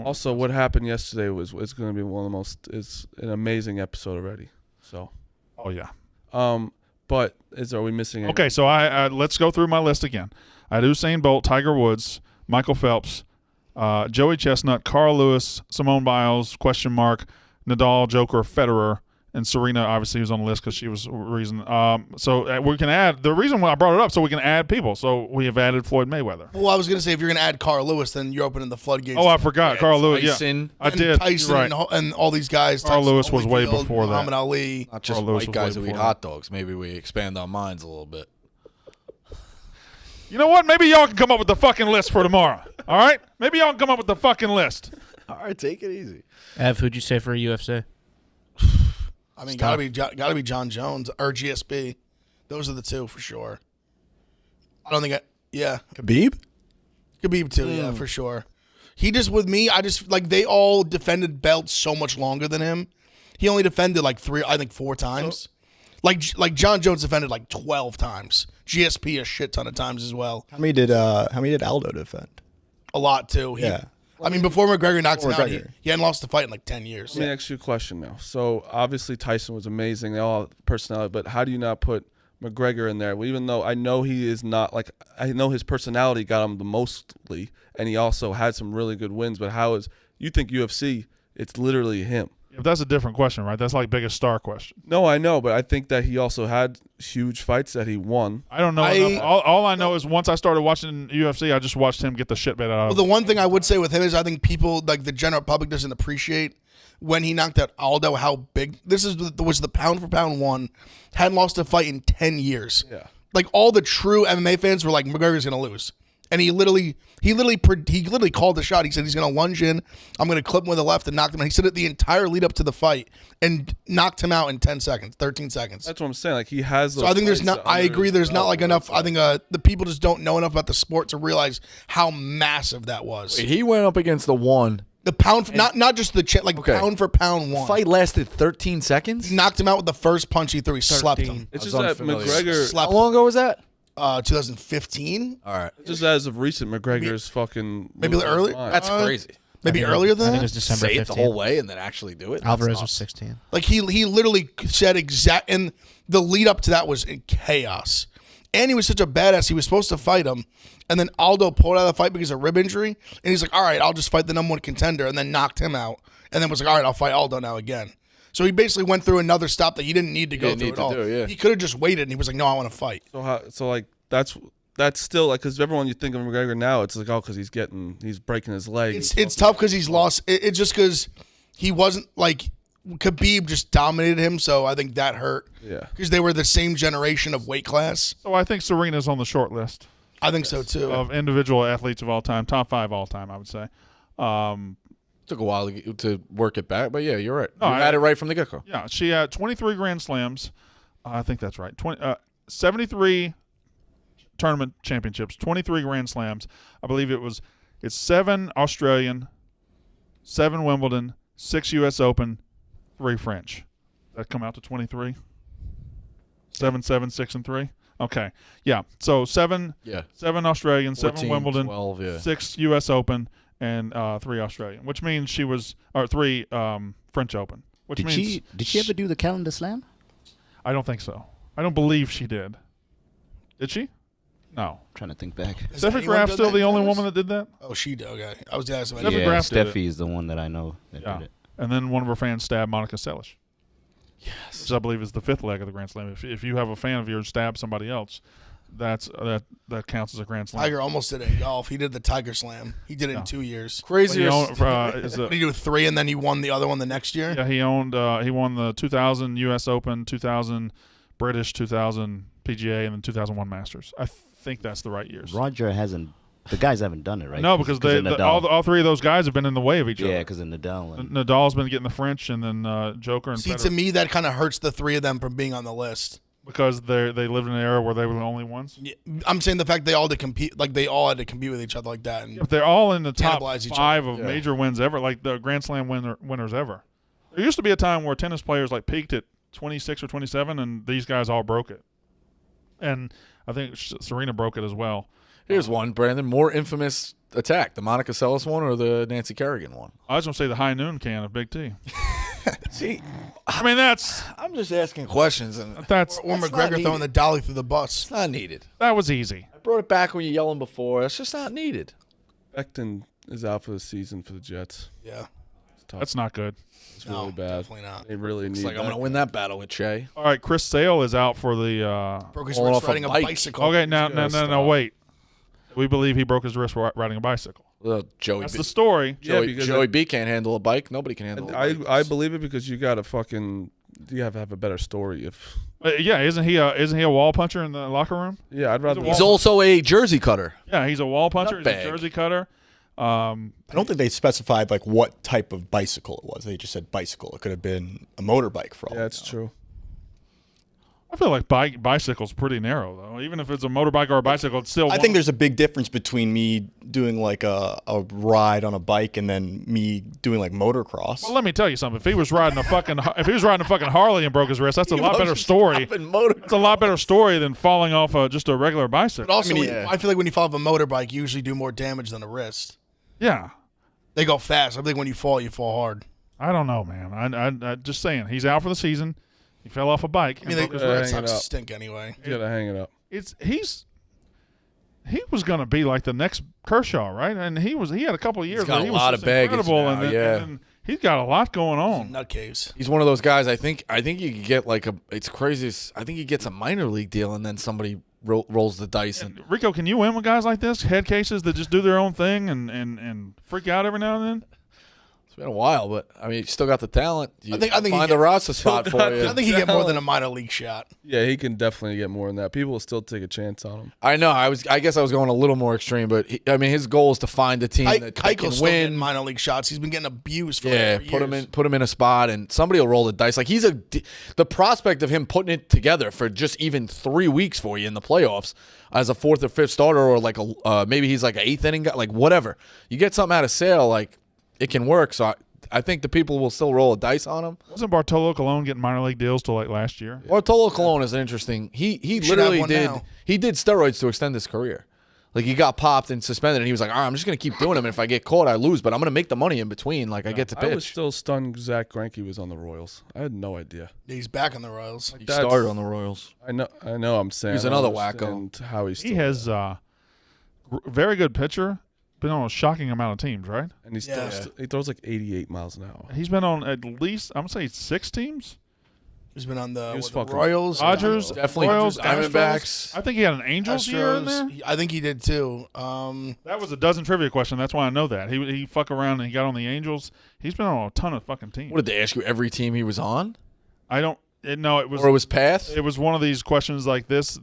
Also, what happened yesterday was going to be one of the most. It's an amazing episode already. So. Oh yeah. But are we missing? Anyone? Okay, so I let's go through my list again. I had Usain Bolt, Tiger Woods, Michael Phelps, Joey Chestnut, Carl Lewis, Simone Biles, ? Nadal, Joker, Federer, and Serena. Obviously, who's on the list because she was a reason. So we can add the reason why I brought it up so we can add people. So we have added Floyd Mayweather. Well, I was going to say, if you're going to add Carl Lewis, then you're opening the floodgates. Oh, I forgot Carl Lewis. Tyson. Yeah, I And did. Tyson You're right. and all these guys. Carl Tyson Lewis was way Holyfield, before that. Muhammad Ali. Not just Carl Lewis white was way guys who eat before hot dogs. Maybe we expand our minds a little bit. You know what? Maybe y'all can come up with the fucking list for tomorrow. All right? Maybe y'all can come up with the fucking list. All right, take it easy. Ev, who'd you say for UFC? I mean, gotta be John Jones or GSP. Those are the two for sure. I don't think Khabib? Khabib too, yeah, for sure. He just with me, I just like they all defended belts so much longer than him. He only defended like 4 times. Like John Jones defended like 12 times. GSP a shit ton of times as well. How many did Aldo defend? A lot too. Yeah. I mean, before McGregor knocked him out, he McGregor. hadn't lost a fight in like 10 years. Let me ask you a question now. So obviously Tyson was amazing, they all have personality, but how do you not put McGregor in there? Well, even though I know he is not like I know his personality got him the mostly, and he also had some really good wins. But you think UFC? It's literally him. If that's a different question, right? That's like biggest star question. No, I know, but I think that he also had huge fights that he won. I don't know enough. All I know is once I started watching UFC, I just watched him get the shit beat out Well, of the one thing I would say with him is I think people, like the general public, doesn't appreciate when he knocked out Aldo how big this was the pound for pound one. Hadn't lost a fight in 10 years. Yeah. Like all the true MMA fans were like, McGregor's gonna lose. And he literally called the shot. He said he's going to lunge in. I'm going to clip him with the left and knock him out. He said it the entire lead up to the fight and knocked him out in 10 seconds, 13 seconds. That's what I'm saying. Like he has. So I think there's not. I agree. There's not like enough. I think the people just don't know enough about the sport to realize how massive that was. He went up against the one. The pound, not just the pound for pound one. Fight lasted 13 seconds. He knocked him out with the first punch he threw. He slept him. It's I was just that unfamiliar. McGregor. Slept How long ago was that? 2015. All right. Just as of recent, McGregor's fucking. Maybe losing his early- mind. That's crazy. Maybe I think earlier I than think it that. was December Say 15th. it the whole way and then actually do it. Alvarez That's was nuts. 16. Like he literally said exact, and the lead up to that was in chaos. And he was such a badass. He was supposed to fight him, and then Aldo pulled out of the fight because of rib injury. And he's like, "All right, I'll just fight the number one contender," and then knocked him out. And then was like, "All right, I'll fight Aldo now again." So he basically went through another stop that he didn't need to go didn't through need at to all. do, yeah. He could have just waited, and he was like, "No, I want to fight." So like that's still like because everyone you think of McGregor now, it's like because he's breaking his leg. It's tough because he's lost. It's just because he wasn't like Khabib just dominated him. So I think that hurt. Yeah. Because they were the same generation of weight class. So I think Serena's on the short list I think so too. of individual athletes of all time, top 5 all time, I would say. Took a while to work it back, but yeah, you're right. No, You had it right from the get-go. Yeah, she had 23 Grand Slams. I think that's right. 73 tournament championships, 23 Grand Slams. I believe it's 7 Australian, 7 Wimbledon, 6 U.S. Open, 3 French. That come out to 23? 7, 6, and 3? Okay. Yeah. So 7 Australian, 7 14, Wimbledon, 12, yeah. 6 U.S. Open, and 3 Australian, which means she was, or 3 French Open. Which Did means she ever do the calendar slam? I don't think so. I don't believe she did. Did she? No. Trying to think back. Has Steffi anyone Graf done still that the in only tennis? woman that did that? Oh, she did. Okay. I was asking Steffi about Yeah, Graf did it. Steffi is the one that I know that Yeah. did it. And then one of her fans stabbed Monica Seles. Yes. Which I believe is the 5th leg of the Grand Slam. If you have a fan of yours stab somebody else, that counts as a Grand Slam. Tiger almost did it in golf. He did the Tiger Slam. He did it in 2 years. Craziest. Is What did he do 3 and then he won the other one the next year? Yeah, he won the 2000 U.S. Open, 2000 British, 2000 PGA, and then 2001 Masters. I think that's the right years. Roger hasn't. The guys haven't done it, right? No, because all 3 of those guys have been in the way of each other. Yeah, because of Nadal. And, Nadal's been getting the French, and then Joker and See, Federer, to me, that kind of hurts the 3 of them from being on the list. because they lived in an era where they were the only ones. Yeah, I'm saying the fact they all had to compete, like they all had to compete with each other like that. And If they're all in the top Cannibalize each 5 other. of major wins ever, like the Grand Slam winners ever. There used to be a time where tennis players like peaked at 26 or 27, and these guys all broke it. And I think Serena broke it as well. Here's one, Brandon. More infamous attack: the Monica Seles one or the Nancy Kerrigan one? I was going to say the high noon can of Big T. See, I mean, that's I'm just asking questions, and or That's McGregor not throwing the dolly through the bus. it's not needed. that was easy. I brought it back when you yelling before. It's just not needed. Becton is out for the season for the Jets. Yeah, It's tough. That's not good. It's really no, bad. definitely not. They really It's need like I'm that. gonna win that battle with Shea. All right, Chris Sale is out for the. Broke his Falling wrist off a riding a bike. bicycle. Okay, no, stop. wait. We believe he broke his wrist riding a bicycle. Joey That's B. the story. Yeah, because Joey B can't handle a bike. Nobody can handle a bike. I believe it because you have to have a better story. If Yeah, isn't he a wall puncher in the locker room? yeah, I'd rather. He's also a jersey cutter. Yeah, he's a wall puncher. He's a Nutbag. jersey cutter. I don't think they specified like what type of bicycle it was. They just said bicycle. It could have been a motorbike for all. Yeah, it's true. I feel like bicycle's pretty narrow though. Even if it's a motorbike or a bicycle, it's still. I think there's a big difference between me doing like a ride on a bike and then me doing like motocross. Well, let me tell you something. If he was riding a fucking Harley and broke his wrist, that's a lot better story. It's a lot better story than falling off just a regular But bicycle. also, I feel like when you fall off a motorbike, you usually do more damage than a wrist. Yeah, They go fast. I think when you fall hard. I don't know, man. I just saying he's out for the season. He fell off a bike. I mean, and they broke his wrist. hang it sucks up. stink anyway. You gotta hang it up. He was going to be like the next Kershaw, right? And he had a couple of years got where he a was lot just of baggage incredible, now, and then, yeah. and then he's got a lot going on. Nutcase. He's one of those guys. I think you could get like it's crazy. I think he gets a minor league deal and then somebody rolls the dice and Rico, can you win with guys like this? Head cases that just do their own thing and freak out every now and then? it's been a while, but I mean, you still got the talent. You I think he find the get- roster spot for I you. think he get more than a minor league shot. Yeah, he can definitely get more than that. People will still take a chance on him. I know. I guess I was going a little more extreme, but I mean, his goal is to find a team that can Keiko's still getting win. minor league shots. He's been getting abused for Yeah, like put him in a spot, and somebody will roll the dice. Like the prospect of him putting it together for just even 3 weeks for you in the playoffs as a 4th or 5th starter, or like maybe he's like an 8th inning guy, like whatever. You get something out of Sale, like it can work. So I think the people will still roll a dice on him. Wasn't Bartolo Colon getting minor league deals till like last year? Bartolo Colon is an interesting. He should literally have one did now. he did steroids to extend his career. Like he got popped and suspended, and he was like, "All right, I'm just gonna keep doing them. And if I get caught, I lose. But I'm gonna make the money in between. Like I get to I was pitch." still stunned Zach Greinke was on the Royals. I had no idea. He's back on the Royals. He That's- started on the Royals. I know. I'm saying He's I don't another wacko. understand How he's still He has very good pitcher. Been on a shocking amount of teams, right? and he's Yeah. he throws like 88 miles an hour. He's been on at least, I'm going to say 6 teams. He's been on the, He was the fucking- Royals, Dodgers, Definitely Royals, Diamondbacks. I think he had an Angels year in there. Astros. I think he did too. That was a dozen trivia question. That's why I know that. He fuck around and he got on the Angels. He's been on a ton of fucking teams. What did they ask you? Every team he was on, I don't no, it was or it was path? it was one of these questions like this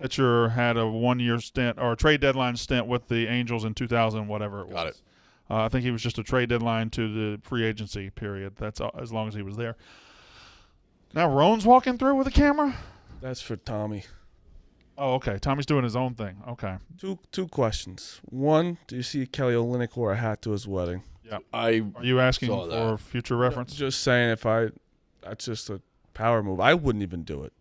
pitcher had a 1-year stint or a trade deadline stint with the Angels in 2000 whatever it was. Got it. I think he was just a trade deadline to the free agency period. That's as long as he was there. Now Roan's walking through with a camera? That's for Tommy. Oh, okay. Tommy's doing his own thing. Okay. Two questions. One, do you see Kelly Olynyk wore a hat to his wedding? I Are you asking Saw for that. future reference? Just saying, that's just a power move. I wouldn't even do it.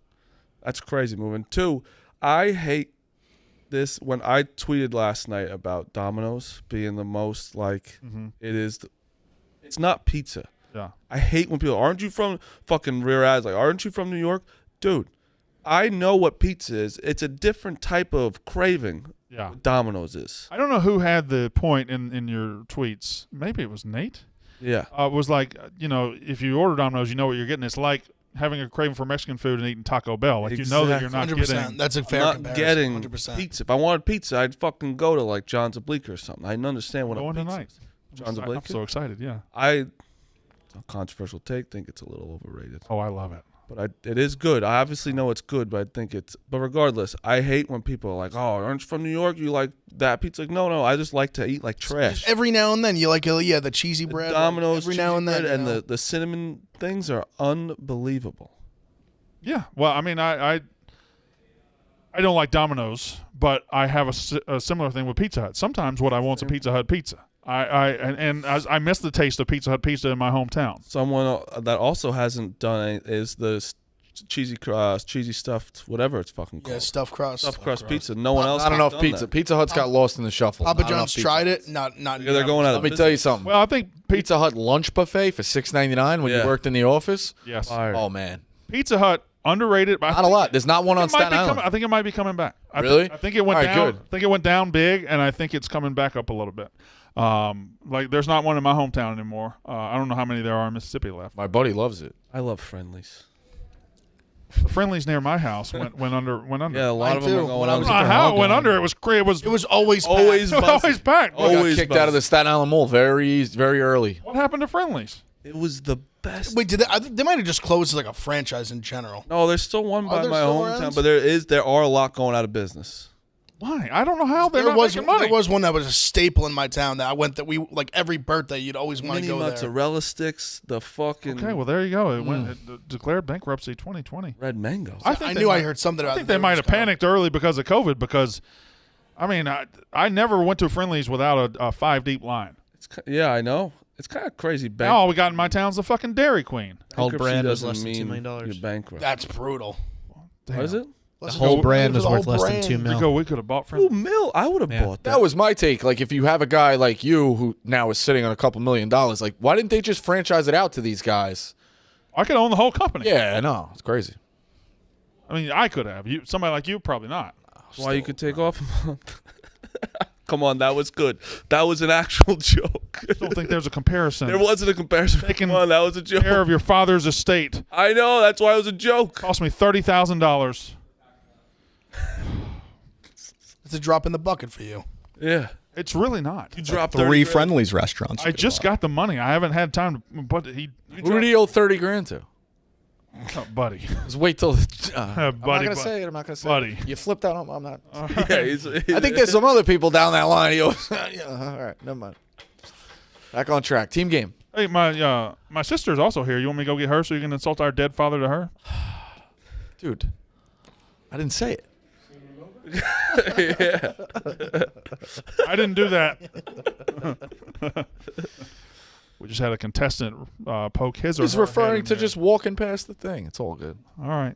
That's crazy move. And two, I hate this when I tweeted last night about Domino's being the most like it is. It's not pizza. Yeah. I hate when people aren't you from fucking Rear Ads like aren't you from New York, dude? I know what pizza is. It's a different type of craving. Yeah. Domino's is. I don't know who had the point in your tweets. Maybe it was Nate. Yeah. It was like, if you order Domino's, you know what you're getting. It's like having a craving for Mexican food and eating Taco Bell. Like you know that you're not 100%. getting. That's a fair not comparison. getting 100%. pizza. If I wanted pizza, I'd fucking go to like John's Oblique or something. I didn't understand what a Going pizza tonight. is. John's I'm Oblique. so excited. Yeah. It's a controversial take. Think it's a little overrated. Oh, I love it. But it is good. I obviously know it's good, but I think it's. But regardless, I hate when people are like, "Oh, aren't you from New York? You like that pizza?" Like, no. I just like to eat like trash. Every now and then, you like the cheesy bread. Domino's every now and then, bread and the cinnamon things are unbelievable. Yeah. Well, I mean, I don't like Domino's, but I have a similar thing with Pizza Hut. Sometimes what I want is a Pizza Hut pizza. I miss the taste of Pizza Hut pizza in my hometown. Someone that also hasn't done it is the cheesy stuffed whatever it's fucking called. Yeah, stuffed crust. Stuffed crust pizza. No one else. Not has enough done pizza. that. Pizza Hut's got lost in the shuffle. Papa Not enough John's pizza. tried it. Not. Yeah, they're going out of Let me tell you something. Well, I think Pizza Hut lunch buffet for $6.99 when Yeah. you worked in the office. Yes. Fire. Oh man, Pizza Hut underrated. But not a lot. There's not one on Staten Island. I think it might be coming back. Really? I think it went All right, down. good. I think it went down big, and I think it's coming back up a little bit. Like there's not one in my hometown anymore. I don't know how many there are in Mississippi left. My buddy loves it. I love Friendlies. The Friendlies near my house went under. Yeah, a lot Mine of them are too. going When I I was don't know how it went under. It was crazy. It was always packed. always It was always packed. I got Always kicked out of the buzzed. Staten Island Mall very early. What happened to Friendlies? It was the best. Wait, they might have just closed like a franchise in general. No, there's still one by there my still hometown, around? but there are a lot going out of business. Why? I don't know how they're There not was making money. there was one that was a staple in my town that I went that we like every birthday you'd always want to Mini go there. mozzarella sticks, the fucking Okay, well there you go. It went it declared bankruptcy 2020. red mangoes. I think I they knew I might- heard something about. I think they might have panicked early because of COVID. Because, I mean, I never went to Friendlies without a 5 deep line. Yeah, I know. It's kind of crazy. Now all we got in my town's the fucking Dairy Queen. Whole Bankruptcy brand was doesn't less than $2 mean million. You're bankrupt. That's brutal. What is it? The whole brand was worth less than $2 million. We could have bought 2 Friendlies. mil. I would have Yeah. bought that. That was my take. Like, if you have a guy like you who now is sitting on a couple $1 million, like, why didn't they just franchise it out to these guys? I could own the whole company. Yeah, I know. It's crazy. I mean, I could have. Somebody like you, probably not. Why you could take off a month. Come on, that was good. That was an actual joke. I don't think there's a comparison. There wasn't a comparison. Taking Come on, that was a joke. care of your father's estate I know. That's why it was a joke. cost me $30,000. It's a drop in the bucket for you. Yeah. It's really not. You dropped 3 30 grand. Friendlies restaurants. I just got the money. I haven't had time to. But Who did he owe $30,000 to? buddy. Just wait till. I'm not Buddy, gonna say it. I'm not gonna say buddy. it. You flipped out. I'm not. Yeah, I think there's some other people down that line. He owes. Yeah, all right, never mind. Back on track. Team game. Hey, my sister's also here. You want me to go get her so you can insult our dead father to her? Dude, I didn't say it. I didn't do that. We just had a contestant poke his or He's her head referring in to there. just walking past the thing. It's all good. All right.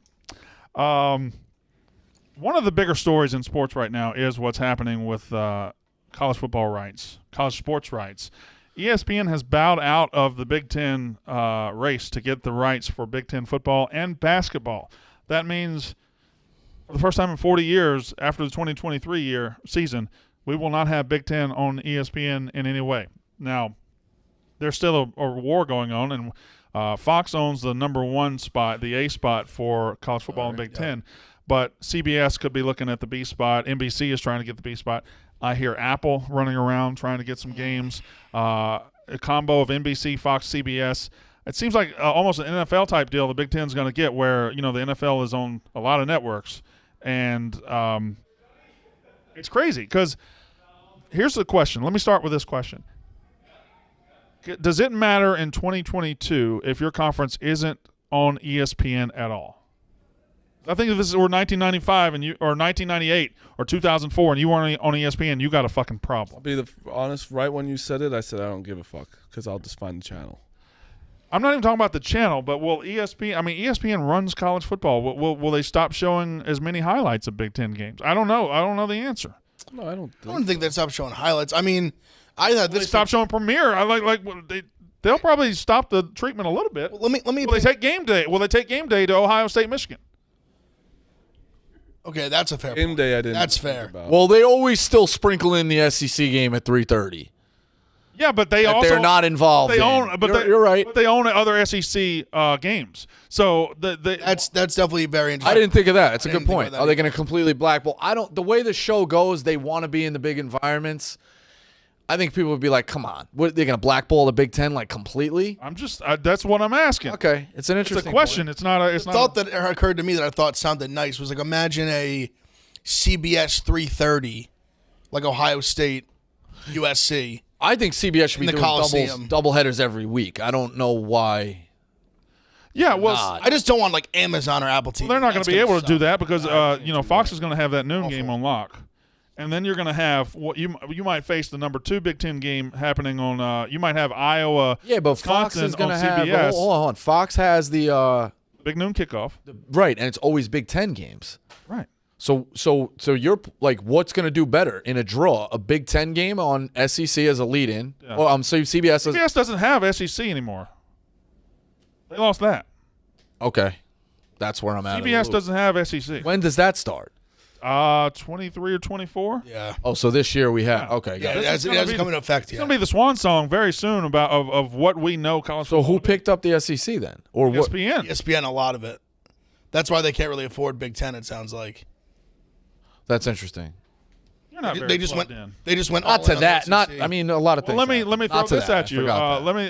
One of the bigger stories in sports right now is what's happening with college football rights, college sports rights. ESPN has bowed out of the Big Ten race to get the rights for Big Ten football and basketball. That means for the first time in 40 years, after the 2023 season, we will not have Big Ten on ESPN in any way. Now, there's still a war going on, and Fox owns the number 1 spot, the A spot for college football and Big Ten. But CBS could be looking at the B spot. NBC is trying to get the B spot. I hear Apple running around trying to get some games. A combo of NBC, Fox, CBS. It seems like almost an NFL type deal the Big Ten's going to get, where the NFL is on a lot of networks, and it's crazy because here's the question. Let me start with this question. Does it matter in 2022 if your conference isn't on ESPN at all? I think if this were 1995 or 1998 or 2004 and you weren't on ESPN, you got a fucking problem. Be honest, right when you said it, I said I don't give a fuck because I'll just find the channel. I'm not even talking about the channel, but will ESPN? I mean, ESPN runs college football. Will they stop showing as many highlights of Big Ten games? I don't know. I don't know the answer. No, I don't. I don't think they stopped showing highlights. I mean, I thought They this. stop showing Premiere. They'll probably stop the treatment a little bit. Let me. Will they take game day? Will they take game day to Ohio State, Michigan? Okay, that's a fair Game point. day, I didn't. That's think fair. about. Well, they always still sprinkle in the SEC game at 3:30. Yeah, but they That also they're not involved. They in. own, but you're right. But they own other SEC games. So That's definitely very I interesting. didn't think of that. It's a I good didn't think point. of that Are they either. going to completely blackball? I don't. The way the show goes, they want to be in the big environments. I think people would be like, "Come on, what, they're going to blackball the Big Ten like completely?" I'm just that's what I'm asking. Okay, it's an It's interesting a question. It's not a. It's The not. thought that occurred to me that I thought sounded nice was like imagine a CBS 3:30, like Ohio State, USC. I think CBS should be In the doing Coliseum. double headers every week. I don't know why. Yeah, well, not. I just don't want like Amazon or Apple TV. well, they're not going That's to be able to do suck. that because Fox is going to have that noon game on lock, and then you're going to have what you might face the number 2 Big Ten game happening on. You might have Iowa. Yeah, but Fox Wisconsin is going to on have. CBS. Hold on. Fox has the Big noon kickoff. right, and it's always Big Ten games. Right. So you're like, what's going to do better in a draw? A Big Ten game on SEC as a lead-in? Yeah. Well, so CBS is CBS doesn't have SEC anymore. They lost that. okay. That's where I'm at. CBS doesn't have SEC. When does that start? 23 or 24. Yeah. Oh, so this year we have. Okay, Yeah, got it it. has to come into effect. It's Yeah. going to be the swan song very soon of what we know college So football who to be. picked up the SEC then, or what? ESPN. ESPN, a lot of it. That's why they can't really afford Big Ten. It sounds like That's interesting. You're not very they just plugged went. in. They just went Not all to in on that. the Not. SEC. I mean, a lot of Well, things. let me throw Not to this that. at you. I forgot that. Let me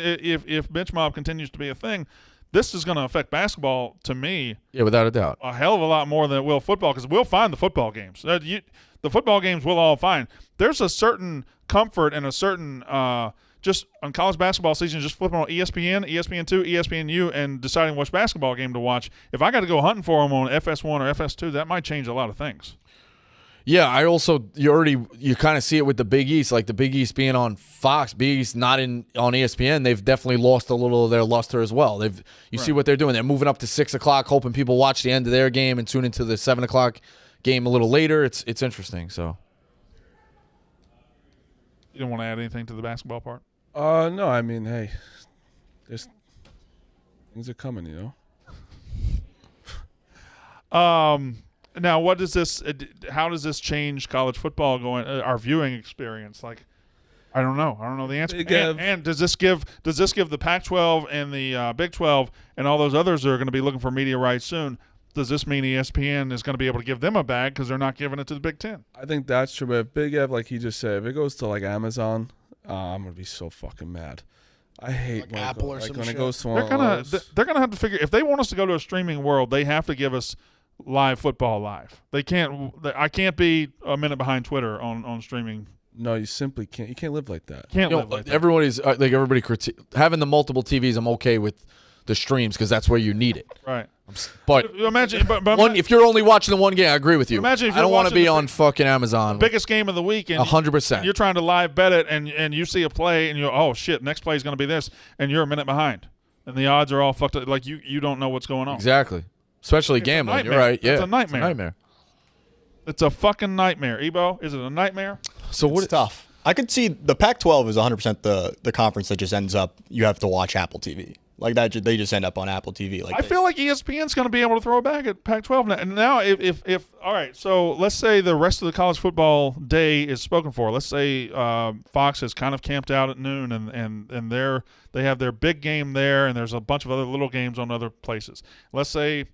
if bench mob continues to be a thing, this is going to affect basketball to me Yeah, without a doubt. a hell of a lot more than it will football because we'll find the football games. The football games we'll all find. There's a certain comfort and a certain just on college basketball season, just flipping on ESPN, ESPN2, ESPNU, and deciding which basketball game to watch. If I got to go hunting for them on FS1 or FS2, that might change a lot of things. Yeah, I also you kind of see it with the Big East, like the Big East being on Fox, Big East not on ESPN. They've definitely lost a little of their luster as well. You see what they're doing. They're moving up to 6 o'clock, hoping people watch the end of their game and tune into the 7 o'clock game a little later. It's interesting. So You don't want to add anything to the basketball part? No, I mean, hey, there's things are coming, you know. Now, what does this? How does this change college football going? Our viewing experience, like, I don't know. I don't know the answer. Big Ev. And does this give the Pac-12 and the Big 12 and all those others that are going to be looking for media rights soon? Does this mean ESPN is going to be able to give them a bag because they're not giving it to the Big Ten? I think that's true. But if Big Ev, like he just said, if it goes to like Amazon, I'm gonna be so fucking mad. I hate Like when Apple or like some when shit. it goes to one They're of gonna those. they're gonna have to figure if they want us to go to a streaming world, they have to give us live football live. They can't. I can't be a minute behind Twitter on streaming. No, you simply can't. You can't live like that. Can't you know, live like that. everybody's like everybody having the multiple TVs. I'm okay with the streams because that's where you need it. Right. But Imagine, but if you're only watching the one game, I agree with you. Imagine if I don't you're want to watching be the on fucking Amazon. biggest game of the week, and 100%. you're trying to live bet it, and you see a play, and you're oh shit, next play is going to be this, and you're a minute behind, and the odds are all fucked up. Like you don't know what's going on. Exactly. Especially gambling. You're nightmare. right. Yeah, It's a nightmare. nightmare. It's a fucking nightmare. Ebo, is it a nightmare? So what? It's tough. I could see the Pac-12 is 100% the conference that just ends up you have to watch Apple TV. Like that, they just end up on Apple TV. Like I feel like ESPN's going to be able to throw it back at Pac-12 now. And now, if all right, so let's say the rest of the college football day is spoken for. Let's say Fox has kind of camped out at noon, and they have their big game there, and there's a bunch of other little games on other places. Let's say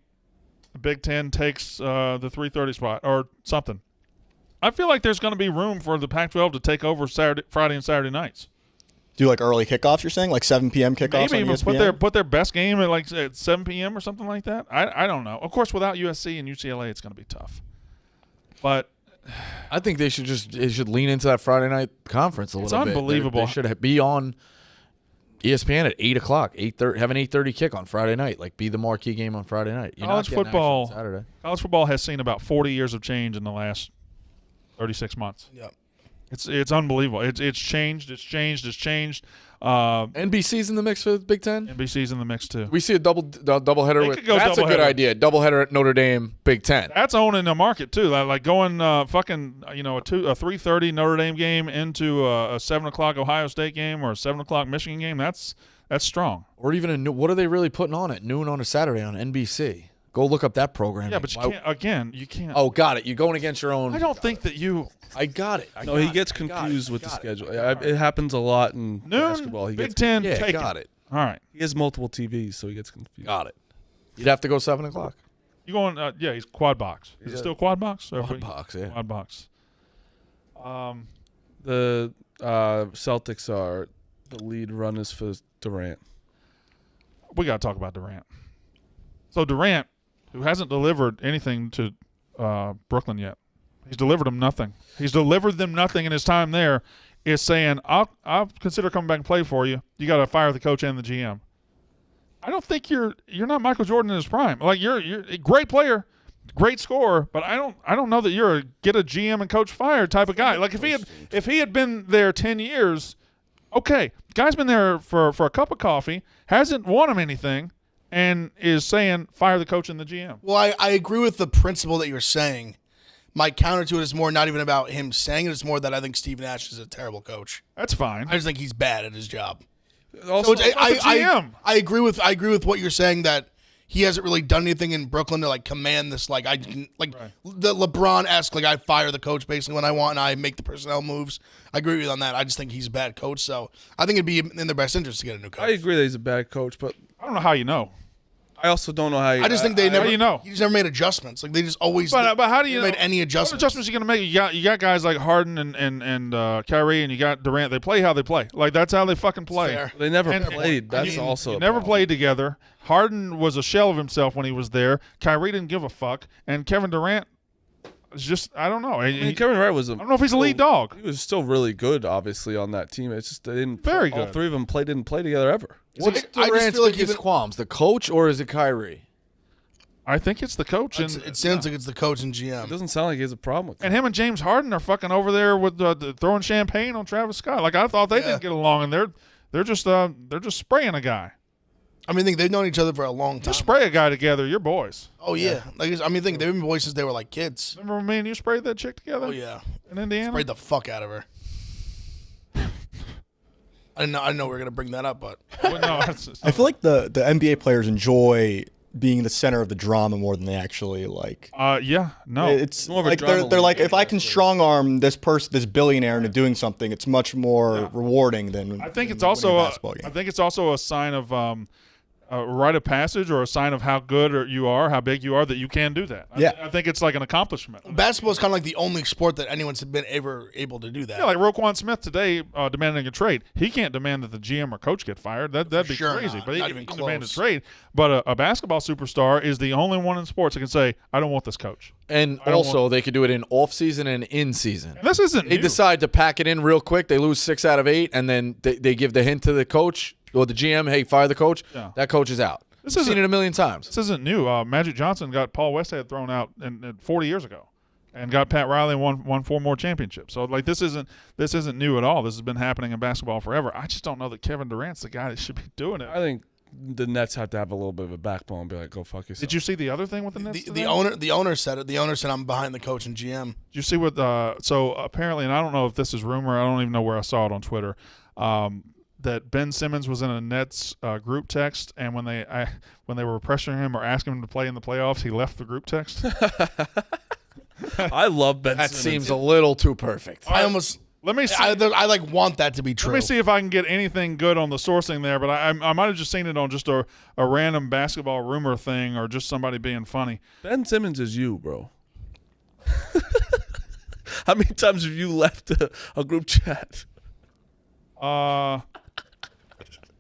the Big Ten takes the 3:30 spot or something. I feel like there's going to be room for the Pac-12 to take over Friday and Saturday nights. do like early kickoffs. You're saying like 7 p.m. kickoffs Maybe on even ESPN? put their best game at like at 7 p.m. or something like that. I don't know. Of course, without USC and UCLA, it's going to be tough. But I think they should lean into that Friday night conference a little bit. unbelievable. They should be on ESPN at 8 o'clock, 8:30. Have an 8:30 kick on Friday night. Like be the marquee game on Friday night. You're college not getting football, action on Saturday. college football has seen about 40 years of change in the last 36 months. Yeah. It's unbelievable. It's changed. It's changed. NBC's in the mix for the Big Ten. NBC's in the mix too. We see a doubleheader They with. could go That's a good doubleheader. idea. Doubleheader at Notre Dame, Big Ten. That's owning the market too. Like going a 3:30 Notre Dame game into a 7 o'clock Ohio State game or a 7 o'clock Michigan game. That's strong. Or even what are they really putting on at noon on a Saturday on NBC? Go look up that program. Yeah, but you can't. Oh, got it. You're going against your own. I don't think that you. I got it. No, he gets confused with the schedule. It happens a lot in basketball. He Big gets, Ten. Yeah, take got it. it. All right. he has multiple TVs, so he gets confused. Got it. You'd have to go 7 o'clock. You going? Yeah, he's quad box. Is it still quad box? Quad box, yeah. Quad box. The Celtics are the lead runners for Durant. We got to talk about Durant. So Durant, who hasn't delivered anything to Brooklyn yet, he's delivered them nothing. He's delivered them nothing in his time there. Is saying, I'll consider coming back and play for you. You got to fire the coach and the GM. I don't think you're not Michael Jordan in his prime. Like you're a great player, great scorer, but I don't know that you're a get a GM and coach fired type of guy. Like if he had been there 10 years, okay, guy's been there for a cup of coffee, hasn't won him anything, and is saying fire the coach and the GM. Well, I agree with the principle that you're saying. My counter to it is more not even about him saying it. It's more that I think Steve Nash is a terrible coach. That's fine. I just think he's bad at his job. Also, So GM. I agree with what you're saying that he hasn't really done anything in Brooklyn to like command this the LeBron-esque I fire the coach basically when I want and I make the personnel moves. I agree with you on that. I just think he's a bad coach, so I think it'd be in their best interest to get a new coach. I agree that he's a bad coach, but I don't know how you know. I also don't know how. I just think they never. How do you know? He just never made adjustments. Like they just always. But how do you made know? any What adjustments? adjustments you gonna make? You got guys like Harden and Kyrie, and you got Durant. They play how they play. Like that's how they fucking play. Fair. they never And- played. That's you also a never problem. played together. Harden was a shell of himself when he was there. Kyrie didn't give a fuck, and Kevin Durant is just I don't know. I mean, Kevin Durant was. I don't know if he's a lead dog. He was still really good, obviously, on that team. It's just they didn't. Very All good. three of them didn't play together ever. What's I just Durant's feel like biggest even- qualms? The coach or is it Kyrie? I think it's the coach, and It sounds like it's the coach and It GM. doesn't sound like he has a problem with. and him and James Harden are fucking over there with throwing champagne on Travis Scott. Like I thought they didn't get along, and they're just spraying a guy. I mean, they've known each other for a long time. Just spray a guy together, you're boys. Oh yeah. They've been boys since they were like kids. Remember when me and you sprayed that chick together? Oh yeah. In Indiana. Sprayed the fuck out of her. I didn't know we were gonna bring that up, but Well, no, it's I feel like the NBA players enjoy being the center of the drama more than they actually like. yeah, no. It's more of a like drama they're like league, if I can strong arm this person, this billionaire into doing something, it's much more rewarding than. I think it's than also winning a a, basketball game. I think it's also a sign of a rite of passage or a sign of how good you are, how big you are that you can do that. I think it's like an accomplishment. basketball is kind of like the only sport that anyone's been ever able to do that. Yeah, like Roquan Smith today demanding a trade. He can't demand that the GM or coach get fired. That'd be sure crazy. not. But Not he even can demand a close. trade. But a basketball superstar is the only one in sports that can say, "I don't want this coach." And I don't also, they could do it in off season and in season. And this isn't They new. decide to pack it in real quick. They lose 6 out of 8, and then they give the hint to the coach or the GM, "Hey, fire the coach." Yeah. That coach is out. This We've seen isn't- it a million times. This isn't new. Magic Johnson got Paul Westhead thrown out in 40 years ago, and got Pat Riley and won 4 more championships. So like this isn't new at all. This has been happening in basketball forever. I just don't know that Kevin Durant's the guy that should be doing it. I think the Nets have to have a little bit of a backbone and be like, go fuck yourself. Did you see the other thing with the Nets? The owner said it. The owner said, "I'm behind the coach and GM." Did you see what? So apparently, and I don't know if this is rumor. I don't even know where I saw it on Twitter. That Ben Simmons was in a Nets group text, and when they were pressuring him or asking him to play in the playoffs, he left the group text. I love Ben That Simmons. seems a little too perfect. I almost. Let me see. I like want that to be true. Let me see if I can get anything good on the sourcing there, but I might have just seen it on just a random basketball rumor thing or just somebody being funny. Ben Simmons is you, bro. How many times have you left a group chat?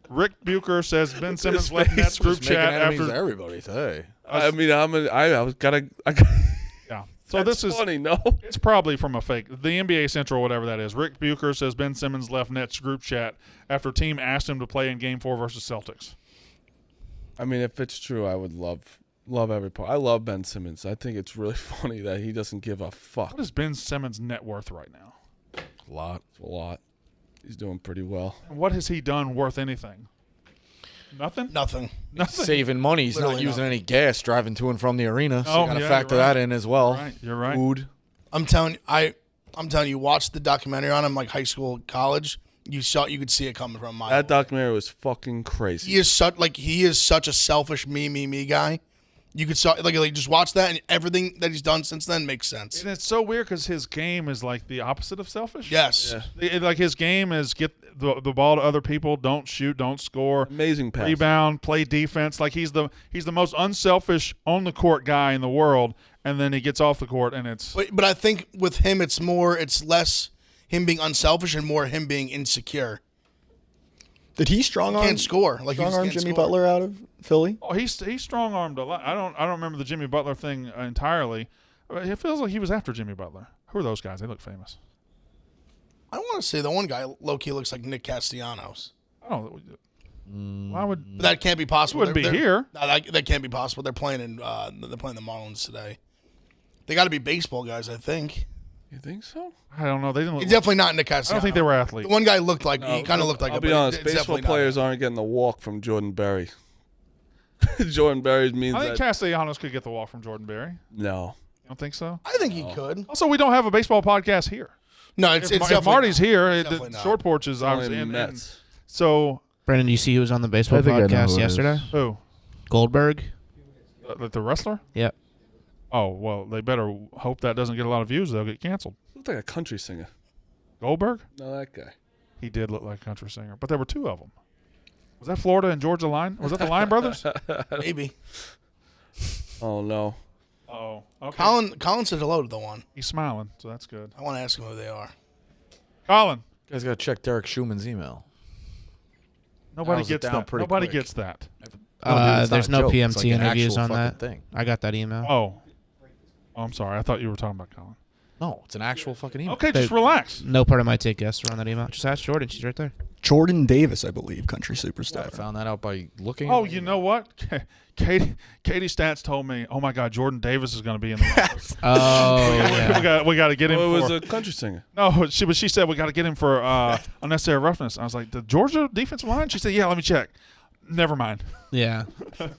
Rick Bucher says Ben Simmons his left face Nets group Just making chat enemies to after. everybody today. I mean, I was gotta. Yeah. So That's this is funny, no? It's probably from a fake. The NBA Central, whatever that is. Rick Bucher says Ben Simmons left Nets group chat after team asked him to play in Game 4 versus Celtics. I mean, if it's true, I would love every part. I love Ben Simmons. I think it's really funny that he doesn't give a fuck. What is Ben Simmons' net worth right now? A lot. It's a lot. He's doing pretty well. And what has he done worth anything? Nothing? Nothing. Nothing. Saving money. He's Literally not using nothing. any gas driving to and from the arena. So Oh, you got to yeah, factor you're right. that in as well. Right. You're right. Food. I'm telling you, watch the documentary on him, like high school, college. You could see it coming from a mile. That documentary was fucking crazy. He is such a selfish me guy. You could saw like just watch that, and everything that he's done since then makes sense. And it's so weird because his game is like the opposite of selfish. Yes. Like his game is get the ball to other people, don't shoot, don't score, Amazing pass. rebound, play defense. Like he's the most unselfish on the court guy in the world, and then he gets off the court and it's. But I think with him, it's less him being unselfish and more him being insecure. Did he strong arm? Can't score. Like he Strong just arm can't Jimmy score. Butler out of Philly? Oh, he strong armed a lot. I don't remember the Jimmy Butler thing entirely. It feels like he was after Jimmy Butler. Who are those guys? They look famous. I want to say the one guy low key looks like Nick Castellanos. Oh, why would But that can't be possible. Wouldn't be here. No, that can't be possible. They're playing the Marlins today. They got to be baseball guys, I think. You think so? I don't know. They didn't. He's Look, definitely not Nick I Castellanos. don't think they were athletes. The one guy looked like he kind of looked like. I'll it, be but honest. it's Baseball definitely not players him. aren't getting the walk from Jordan Berry. Jordan Berry means I think that. Castellanos could get the walk from Jordan Berry. No. You don't think so? I think he could. Also, we don't have a baseball podcast here. No, it's If definitely Marty's not. here, It's the definitely not. short porch is Only obviously. Mets. So Brandon, you see who was on the baseball I think I know podcast who it yesterday? is. who? Goldberg. The wrestler? Yep. Oh well, they better hope that doesn't get a lot of views. They'll get canceled. Looked like a country singer. Goldberg? No, that guy. He did look like a country singer, but there were two of them. Was that Florida and Georgia Line? Was that the Line brothers? Maybe. Oh no. Oh, okay. Colin said hello to the one. He's smiling, so that's good. I want to ask him who they are. Colin, You guys got to check Derek Schuman's email. nobody Narrows it gets down that. pretty Nobody quick. gets that. No, dude, it's There's not a no joke. It's PMT like an interviews actual on that. fucking thing. I got that email. Oh, I'm sorry. I thought you were talking about Colin. No, it's an actual fucking email. Okay, just relax. No part of my take guests were on that email. Just ask Jordan. She's right there. Jordan Davis, I believe, country superstar. I found that out by looking. Oh, at you know what? Katie Stats told me, oh my God, Jordan Davis is going to be in the Marlins. Oh, yeah. we got to get him Oh, it was for. a country singer. No, she said we got to get him for unnecessary roughness. I was like, the Georgia defensive line? She said, yeah, let me check. Never mind. Yeah.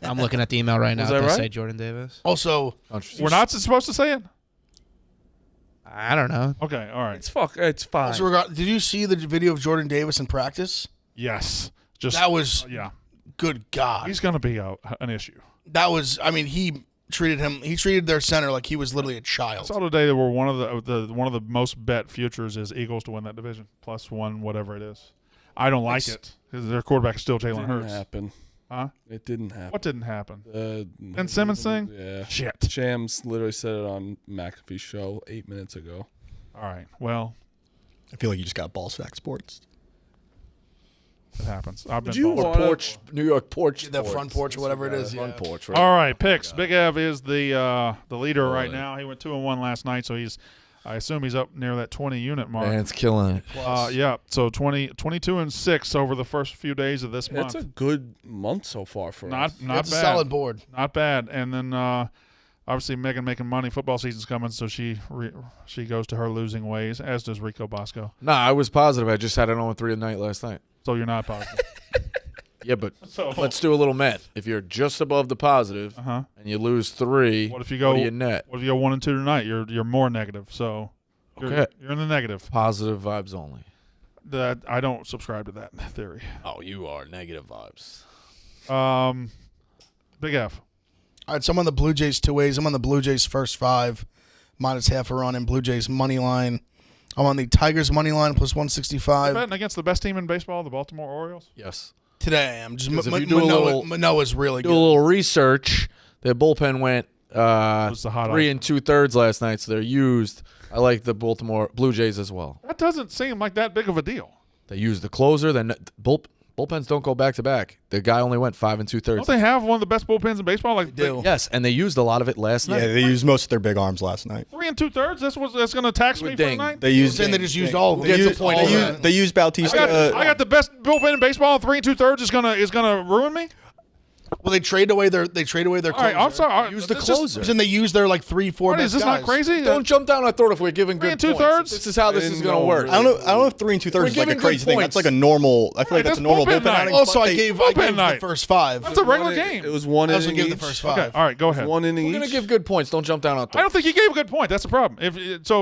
I'm looking at the email right now. Was that They right? say Jordan Davis. Also, We're not supposed to say it? I don't know. Okay, all right. It's fine. did you see the video of Jordan Davis in practice? Yes. Just That was yeah. good God. He's going to be an issue. That was. I mean, he treated their center like he was literally a I child. saw today that we're one of the most bet futures is Eagles to win that division +1 whatever it is. I don't like it because their quarterback is still Jalen Didn't Hurts. happen. Huh? It didn't happen. What didn't happen? Ben Simmons thing? Yeah. Shit. Shams literally said it on McAfee's show 8 minutes ago. All right. Well, I feel like you just got ball sack sports. it happens. I've been. you balls. want- porch, New York porch, The front porch or whatever it is. front Yeah. porch. Right? All right, picks. Big Ev is the leader right now. He went 2-1 last night, so I assume he's up near that 20 unit mark. Man, it's killing it. Yeah, so 22-6 over the first few days of this month. It's a good month so far for us. Not It's bad. a solid board. Not bad. And then obviously Megan making money. Football season's coming, so she goes to her losing ways, as does Rico Bosco. Nah, I was positive. I just had an 0-3 tonight last night. So you're not positive. Yeah, but So let's do a little math. If you're just above the positive uh-huh. and you lose 3, What if you go? what do you net? What if you go 1-2 tonight? You're more negative. So Okay. you're in the negative. Positive vibes only. That I don't subscribe to that theory. Oh, you are negative vibes. Big F. All right, so I'm on the Blue Jays two ways. I'm on the Blue Jays first 5, minus half a run, and Blue Jays money line. I'm on the Tigers money line plus You're 165. betting against the best team in baseball, the Baltimore Orioles. Yes. Today I am. Just 'Cause if you do a little- Manoa's really Do a good. little research. Their bullpen went was the hot 3 item. 2/3 last night, so they're used. I like the Baltimore Blue Jays as well. That doesn't seem like that big of a deal. They used the closer. Then bullpens don't go back to back. The guy only went 5 2/3. Don't they have one of the best bullpens in baseball? Like do. Yes, and they used a lot of it last Yeah, night. they used most of their big arms last night. 3 2/3. That's going to tax me for Ding. tonight. They used Saying they just used all of they them. used, Gets a point they for used, that. they used Bautista. I got the best bullpen in baseball. 3 2/3 is gonna ruin me. Well, they trade away their All closer. right, I'm sorry. Use the This is- closer. And they use their like 3-4 What, best is this guys. not crazy? Don't jump down our throat if we're giving 3 good 2/3. points. This is how this is going to No, work. I don't know if 3 2/3 is like a giving crazy good thing. points. That's like a normal. I feel like That's that's a normal bullpen bullpen night. outing. Also, but I gave bullpen night. the first 5. That's a regular game. It was one I also inning gave the each. first 5. Okay, all right, go ahead. One inning We're going to each. give good points. Don't jump down our I throat. don't think you gave a good point. That's the problem. If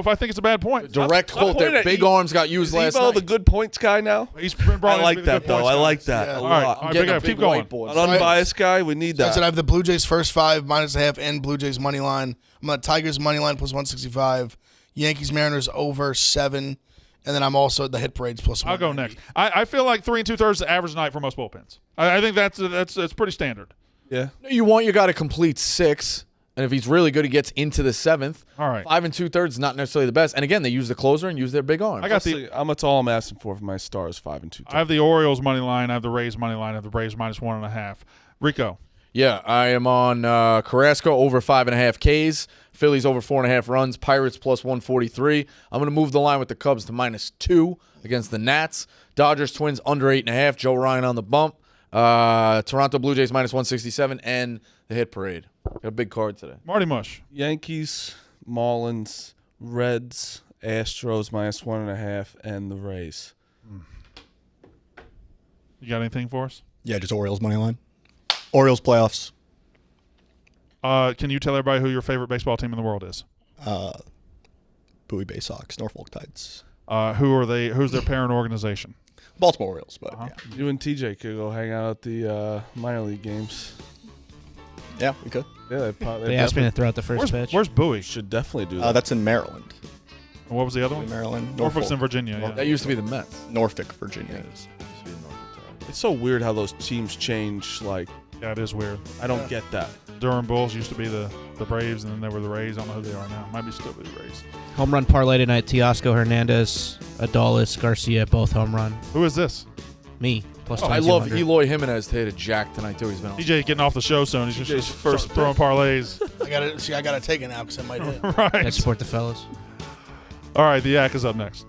I think it's a bad point. Direct I'm quote. Their pointing at big E- arms got used Is last Evo night. the good points guy now? He's been brought in I to like be the that good though. points I guy. like that Yeah. a All right, lot. all right, Getting Big a F, big keep going. whiteboard. An unbiased guy. We need I that. said I have the Blue Jays first 5 -1/2 and Blue Jays money line. I'm on Tigers money line plus 165. Yankees Mariners over 7, and then I'm also at the hit parades plus. I'll go next. I feel like 3 2/3 is the average night for most bullpens. I think that's pretty standard. Yeah. You want your guy to complete 6, and if he's really good, he gets into the 7th. All right. 5 2/3 is not necessarily the best. And again, they use the closer and use their big arm. I got Honestly, that's all I'm asking for my stars 5 2. I have the Orioles money line. I have the Rays money line. I have the Braves -1.5. Rico. Yeah, I am on Carrasco over 5.5 Ks. Phillies over 4.5 runs. Pirates plus 143. I'm going to move the line with the Cubs to -2 against the Nats. Dodgers Twins under 8.5. Joe Ryan on the bump. Toronto Blue Jays -167 and the hit parade. Got a big card today. Marty Mush. Yankees, Marlins, Reds, Astros -1.5, and the Rays. You got anything for us? Yeah, just Orioles money line. Orioles playoffs. Can you tell everybody who your favorite baseball team in the world is? Bowie Bay Sox, Norfolk Tides. Who are they? Who's their parent organization? Baltimore Orioles, but You and TJ could go hang out at the minor league games. yeah, we could. Yeah, They asked me to throw out the first pitch. Where's Bowie? should definitely do that. That's in Maryland. And what was the other one? Maryland. Norfolk's in Virginia. Yeah. That used to be the Mets. Norfolk, Virginia. It's so weird how those teams change. Like, Yeah, it is weird. I don't get that. Durham Bulls used to be the Braves, and then they were the Rays. I don't know who they are now. Might be still be the Rays. Home run parlay tonight. Teoscar Hernandez, Adolis, Garcia, both home run. Who is this? Me. Plus I love 2200. Eloy Jimenez to hit a jack tonight, too. He's been on. DJ getting off the show soon. He's DJ's just first throwing parlays. I gotta take it now because I might hit. Right. Gotta support the fellas. All right, the Yak is up next.